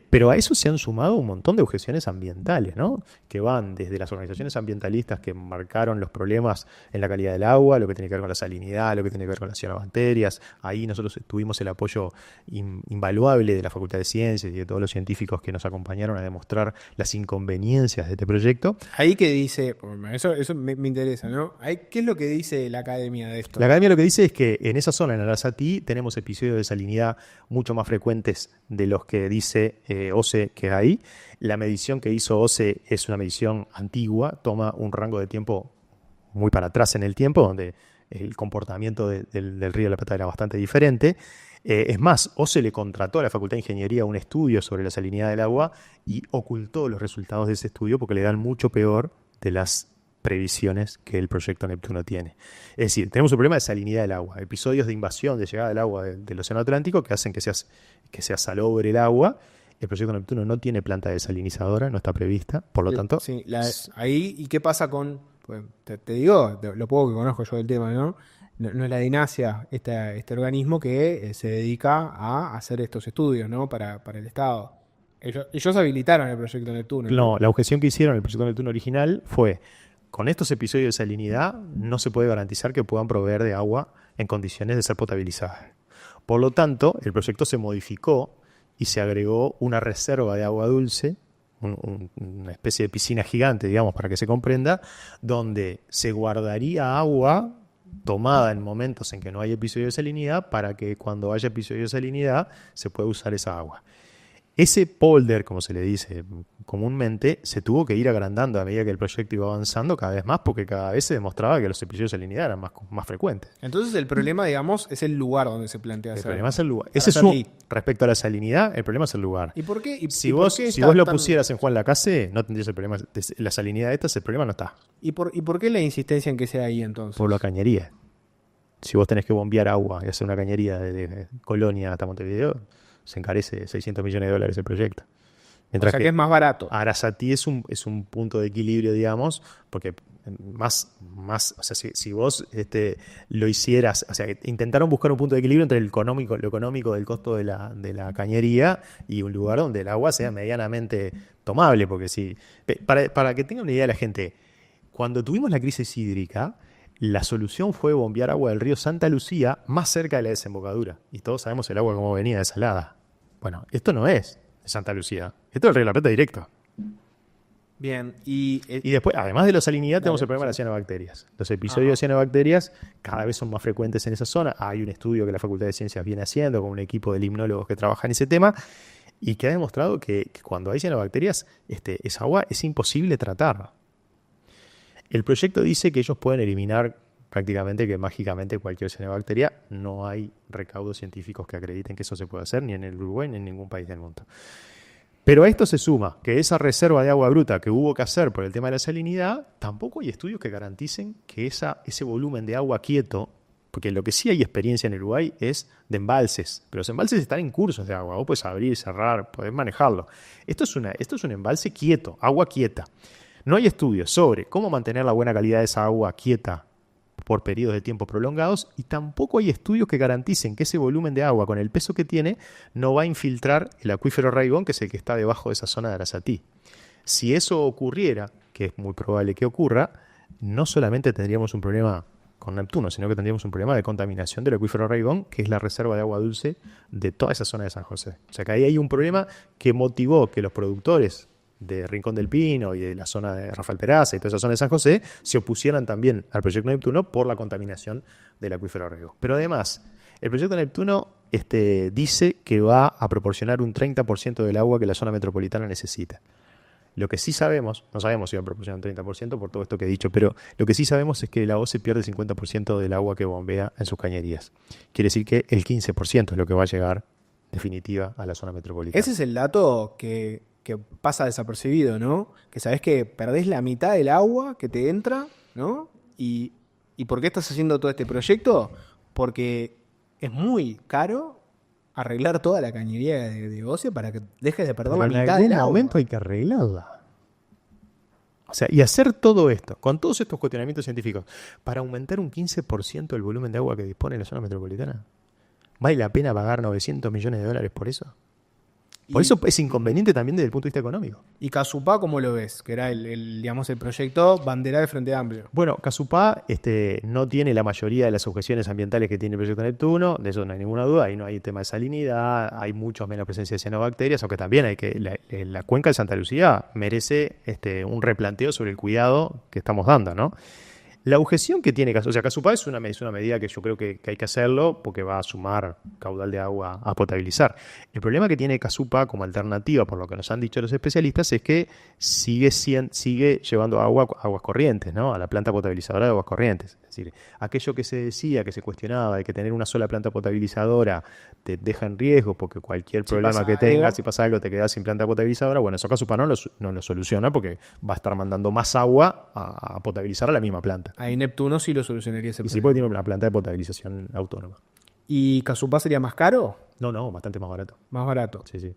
Pero a eso se han sumado un montón de objeciones ambientales, ¿no? Que van desde las organizaciones ambientalistas que marcaron los problemas en la calidad del agua, lo que tiene que ver con la salinidad, lo que tiene que ver con las cianobacterias. Ahí nosotros tuvimos el apoyo invaluable de la Facultad de Ciencias y de todos los científicos que nos acompañaron a demostrar las inconveniencias de este proyecto. Ahí que dice, eso me interesa, ¿no? ¿Qué es lo que dice la academia de esto? La academia lo que dice es que en esa zona, en Arasatí, tenemos episodios de salinidad mucho más frecuentes de los que dice OCE que hay. La medición que hizo OCE es una medición antigua, toma un rango de tiempo muy para atrás en el tiempo, donde el comportamiento del Río de la Plata era bastante diferente. Es más, OCE le contrató a la Facultad de Ingeniería un estudio sobre la salinidad del agua y ocultó los resultados de ese estudio porque le dan mucho peor de las previsiones que el proyecto Neptuno tiene. Es decir, tenemos un problema de salinidad del agua, episodios de invasión, de llegada del agua del Océano Atlántico que hacen que sea salobre el agua. El proyecto Neptuno no tiene planta desalinizadora, no está prevista, por lo tanto... Sí, ahí, ¿y qué pasa con...? Pues, te digo, lo poco que conozco yo del tema, ¿no? No es la DINASIA, este organismo que se dedica a hacer estos estudios, ¿no? Para el Estado. Ellos habilitaron el proyecto Neptuno. No, la objeción que hicieron en el proyecto Neptuno original fue: con estos episodios de salinidad no se puede garantizar que puedan proveer de agua en condiciones de ser potabilizada. Por lo tanto, el proyecto se modificó y se agregó una reserva de agua dulce, una especie de piscina gigante, digamos, para que se comprenda, donde se guardaría agua tomada en momentos en que no hay episodio de salinidad para que cuando haya episodio de salinidad se pueda usar esa agua. Ese polder, como se le dice comúnmente, se tuvo que ir agrandando a medida que el proyecto iba avanzando cada vez más porque cada vez se demostraba que los episodios de salinidad eran más frecuentes. Entonces el problema, digamos, es el lugar donde se plantea El hacer. problema es el lugar. Arasatí. Respecto a la salinidad, el problema es el lugar. ¿Y por qué? Si vos lo pusieras en Juan Lacase, no tendrías el problema. La salinidad esta, el problema no está. ¿Y por qué la insistencia en que sea ahí entonces? Por la cañería. Si vos tenés que bombear agua y hacer una cañería de Colonia hasta Montevideo, se encarece $600 millones el proyecto. Mientras o sea que es más barato. Arasatí es un punto de equilibrio, digamos, porque más o sea, si vos lo hicieras, o sea, intentaron buscar un punto de equilibrio entre lo económico del costo de la cañería y un lugar donde el agua sea medianamente tomable, porque si, para que tenga una idea la gente, cuando tuvimos la crisis hídrica, la solución fue bombear agua del río Santa Lucía más cerca de la desembocadura. Y todos sabemos el agua cómo venía desalada. Bueno, esto no es de Santa Lucía. Esto es el Río de la Plata directo. Bien. Y después, además de la salinidad, tenemos el problema de las cianobacterias. Los episodios de cianobacterias cada vez son más frecuentes en esa zona. Hay un estudio que la Facultad de Ciencias viene haciendo con un equipo de limnólogos que trabajan en ese tema y que ha demostrado que cuando hay cianobacterias, esa agua es imposible tratar. El proyecto dice que ellos pueden eliminar prácticamente que mágicamente cualquier cianobacteria. No hay recaudos científicos que acrediten que eso se puede hacer ni en el Uruguay ni en ningún país del mundo. Pero a esto se suma que esa reserva de agua bruta que hubo que hacer por el tema de la salinidad, tampoco hay estudios que garanticen que ese volumen de agua quieto porque lo que sí hay experiencia en Uruguay es de embalses, pero los embalses están en cursos de agua, vos podés abrir, cerrar, podés manejarlo. Esto es un embalse quieto, agua quieta. No hay estudios sobre cómo mantener la buena calidad de esa agua quieta por periodos de tiempo prolongados, y tampoco hay estudios que garanticen que ese volumen de agua, con el peso que tiene, no va a infiltrar el acuífero Raigón, que es el que está debajo de esa zona de Arasatí. Si eso ocurriera, que es muy probable que ocurra, no solamente tendríamos un problema con Neptuno, sino que tendríamos un problema de contaminación del acuífero Raigón, que es la reserva de agua dulce de toda esa zona de San José. O sea que ahí hay un problema que motivó que los productores de Rincón del Pino y de la zona de Rafael Peraza y toda esa zona de San José se opusieran también al proyecto Neptuno por la contaminación del acuífero Raigón. Pero además, el proyecto Neptuno dice que va a proporcionar un 30% del agua que la zona metropolitana necesita. Lo que sí sabemos, no sabemos si va a proporcionar un 30% por todo esto que he dicho, pero lo que sí sabemos es que la OCE pierde el 50% del agua que bombea en sus cañerías. Quiere decir que el 15% es lo que va a llegar definitiva a la zona metropolitana. Ese es el dato que pasa desapercibido, ¿no? Que sabés que perdés la mitad del agua que te entra, ¿no? ¿Y por qué estás haciendo todo este proyecto? Porque es muy caro arreglar toda la cañería de OCE para que dejes de perder la mitad del agua. En algún momento hay que arreglarla. O sea, y hacer todo esto, con todos estos cuestionamientos científicos, para aumentar un 15% el volumen de agua que dispone la zona metropolitana. ¿Vale la pena pagar 900 millones de dólares por eso? Por eso es inconveniente también desde el punto de vista económico. ¿Y Casupá cómo lo ves? Que era digamos, el proyecto bandera del Frente Amplio. Bueno, Casupá no tiene la mayoría de las objeciones ambientales que tiene el proyecto Neptuno, de eso no hay ninguna duda. Ahí no hay tema de salinidad, hay mucho menos presencia de cianobacterias, aunque también la cuenca de Santa Lucía merece un replanteo sobre el cuidado que estamos dando, ¿no? La objeción que tiene Casupá es una medida que yo creo que hay que hacerlo porque va a sumar caudal de agua a potabilizar. El problema que tiene Casupá como alternativa, por lo que nos han dicho los especialistas, es que sigue llevando aguas corrientes, ¿no? A la planta potabilizadora de aguas corrientes. Es decir, aquello que se decía, que se cuestionaba de que tener una sola planta potabilizadora te deja en riesgo porque cualquier problema que tengas, si pasa algo, te quedas sin planta potabilizadora. Bueno, eso Casupá no lo soluciona porque va a estar mandando más agua a potabilizar a la misma planta. Ahí Neptuno sí lo solucionaría ese problema. Y sí, porque tiene una planta de potabilización autónoma. ¿Y Casupá sería más caro? No, bastante más barato. Más barato. Sí.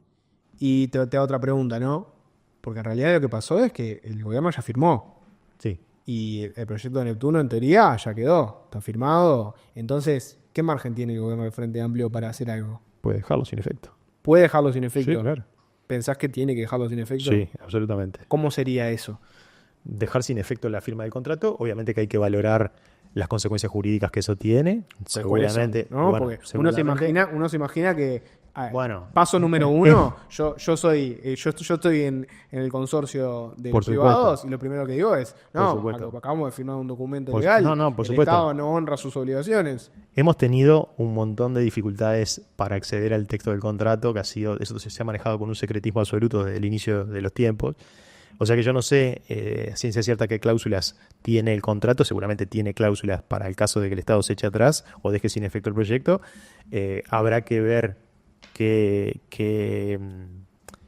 Y te hago otra pregunta, ¿no? Porque en realidad lo que pasó es que el gobierno ya firmó. Sí. Y el proyecto de Neptuno, en teoría, ya quedó. Está firmado. Entonces, ¿qué margen tiene el gobierno del Frente Amplio para hacer algo? Puede dejarlo sin efecto. ¿Puede dejarlo sin efecto? Sí, claro. ¿Pensás que tiene que dejarlo sin efecto? Sí, absolutamente. ¿Cómo sería eso? Dejar sin efecto la firma del contrato. Obviamente que hay que valorar las consecuencias jurídicas que eso tiene. Seguramente. ¿No? Bueno, porque seguramente, uno se imagina que bueno, paso número uno, yo estoy en el consorcio de los privados y lo primero que digo es, acabamos de firmar un documento legal, por el supuesto. Estado no honra sus obligaciones. Hemos tenido un montón de dificultades para acceder al texto del contrato, que eso se ha manejado con un secretismo absoluto desde el inicio de los tiempos. O sea que yo no sé ciencia cierta qué cláusulas tiene el contrato. Seguramente tiene cláusulas para el caso de que el Estado se eche atrás o deje sin efecto el proyecto. Habrá que ver qué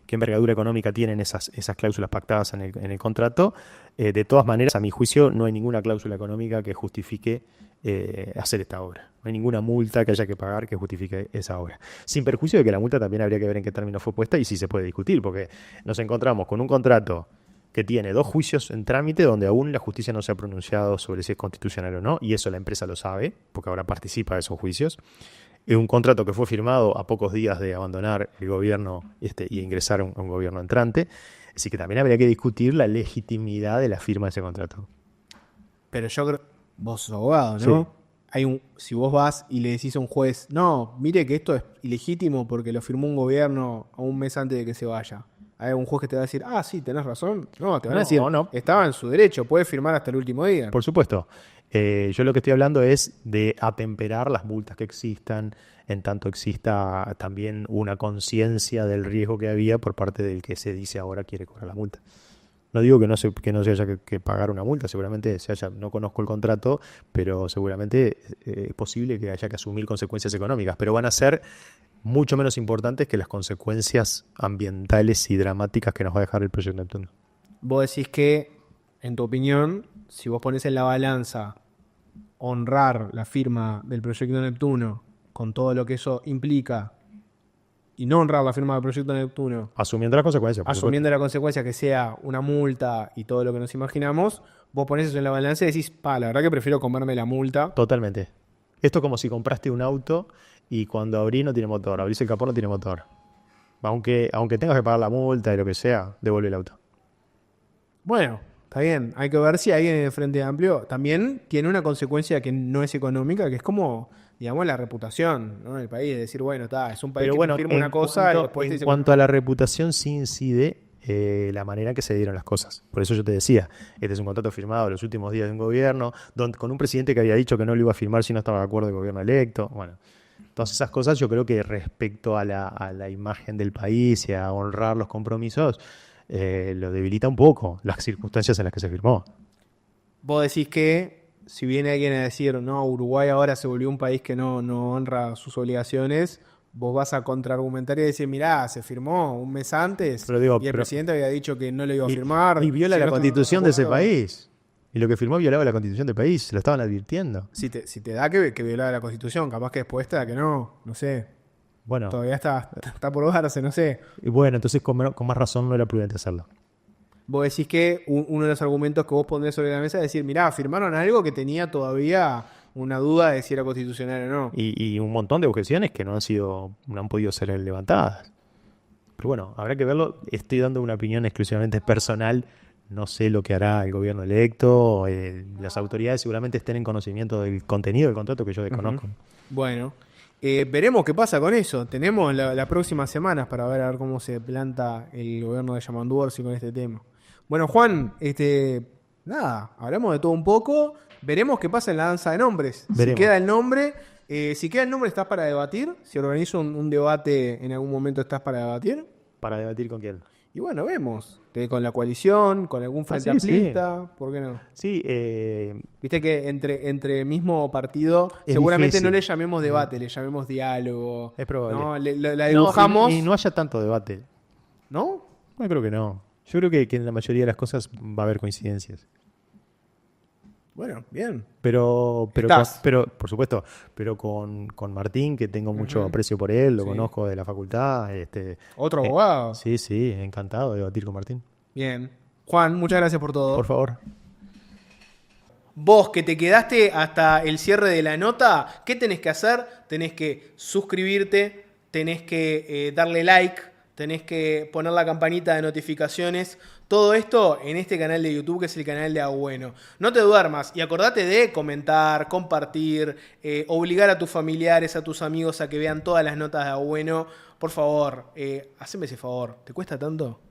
envergadura económica tienen esas cláusulas pactadas en el contrato. De todas maneras, a mi juicio, no hay ninguna cláusula económica que justifique hacer esta obra. No hay ninguna multa que haya que pagar que justifique esa obra. Sin perjuicio de que la multa también habría que ver en qué términos fue puesta y si se puede discutir, porque nos encontramos con un contrato que tiene 2 juicios en trámite donde aún la justicia no se ha pronunciado sobre si es constitucional o no, y eso la empresa lo sabe, porque ahora participa de esos juicios. Es un contrato que fue firmado a pocos días de abandonar el gobierno y ingresar a un gobierno entrante, así que también habría que discutir la legitimidad de la firma de ese contrato. Pero yo creo, vos sos abogado, ¿no? Sí. Si vos vas y le decís a un juez, no, mire que esto es ilegítimo porque lo firmó un gobierno a un mes antes de que se vaya. Hay un juez que te va a decir, sí, tenés razón. No, te van a decir, no. Estaba en su derecho, puede firmar hasta el último día. Por supuesto. Yo lo que estoy hablando es de atemperar las multas que existan, en tanto exista también una conciencia del riesgo que había por parte del que se dice ahora quiere cobrar la multa. No digo que no se haya que pagar una multa, seguramente no conozco el contrato, pero seguramente es posible que haya que asumir consecuencias económicas, pero van a ser mucho menos importantes que las consecuencias ambientales y dramáticas que nos va a dejar el proyecto Neptuno. Vos decís que, en tu opinión, si vos pones en la balanza honrar la firma del proyecto Neptuno con todo lo que eso implica y no honrar la firma del proyecto Neptuno, Asumiendo las consecuencias, por asumiendo la consecuencia que sea una multa y todo lo que nos imaginamos, vos ponés eso en la balanza y decís, la verdad que prefiero comerme la multa. Totalmente. Esto es como si compraste un auto y cuando abrís no tiene motor, abrís el capó no tiene motor. Aunque tengas que pagar la multa y lo que sea, devuelve el auto. Bueno, está bien. Hay que ver si alguien en el Frente Amplio también tiene una consecuencia que no es económica, que es como, digamos, la reputación, ¿no? del país. Decir, bueno, es un país Pero que bueno, firma una cosa y después te en dice, cuanto a la reputación, sí incide la manera en que se dieron las cosas. Por eso yo te decía, este es un contrato firmado en los últimos días de un gobierno, con un presidente que había dicho que no lo iba a firmar si no estaba de acuerdo el gobierno electo. Bueno, todas esas cosas yo creo que respecto a la imagen del país y a honrar los compromisos, lo debilita un poco las circunstancias en las que se firmó. vos decís que si viene alguien a decir, no, Uruguay ahora se volvió un país que no honra sus obligaciones, vos vas a contraargumentar y decir, mirá, se firmó un mes antes Pero digo, y el pero- presidente había dicho que no lo iba a firmar. Y viola si la no constitución de ese acuerdo. país. Y lo que firmó violaba la constitución del país, se lo estaban advirtiendo. Si te da que violar la Constitución, capaz que después te da que no sé. Bueno, Todavía está por darse, no sé. y bueno, entonces con más razón no era prudente hacerlo. Vos decís que uno de los argumentos que vos pondés sobre la mesa es decir, mirá, firmaron algo que tenía todavía una duda de si era constitucional o no. Y un montón de objeciones que no han podido ser levantadas. Pero bueno, habrá que verlo. Estoy dando una opinión exclusivamente personal. No sé lo que hará el gobierno electo. Las autoridades seguramente estén en conocimiento del contenido del contrato que yo desconozco. Bueno, veremos qué pasa con eso. Tenemos las próximas semanas para ver a ver cómo se planta el gobierno de Yamandu Orsi con este tema. Bueno, Juan, nada, hablamos de todo un poco. Veremos qué pasa en la danza de nombres. Veremos. Si queda el nombre, ¿estás para debatir? Si organizo un debate en algún momento, ¿estás para debatir? ¿Para debatir con quién? Y bueno, vemos. Con la coalición, con algún frente sí, sí. amplista, ¿por qué no? Sí, Viste que entre mismo partido, Es seguramente difícil. no le llamemos debate, le llamemos diálogo. Es probable. ¿no? La no, dibujamos. y no haya tanto debate. ¿No? No, creo que no. Yo creo que en la mayoría de las cosas va a haber coincidencias. Bueno, bien. Pero Estás. por supuesto, pero con Martín, que tengo mucho aprecio por él, lo Sí. conozco de la facultad. Otro abogado. Sí, sí, encantado de debatir con Martín. Bien. Juan, muchas gracias por todo. Por favor. Vos que te quedaste hasta el cierre de la nota, ¿qué tenés que hacer? Tenés que suscribirte, tenés que darle like, tenés que poner la campanita de notificaciones. Todo esto en este canal de YouTube que es el canal de Agüeno. No te duermas y acordate de comentar, compartir, obligar a tus familiares, a tus amigos a que vean todas las notas de Agüeno. Por favor, haceme ese favor. ¿Te cuesta tanto?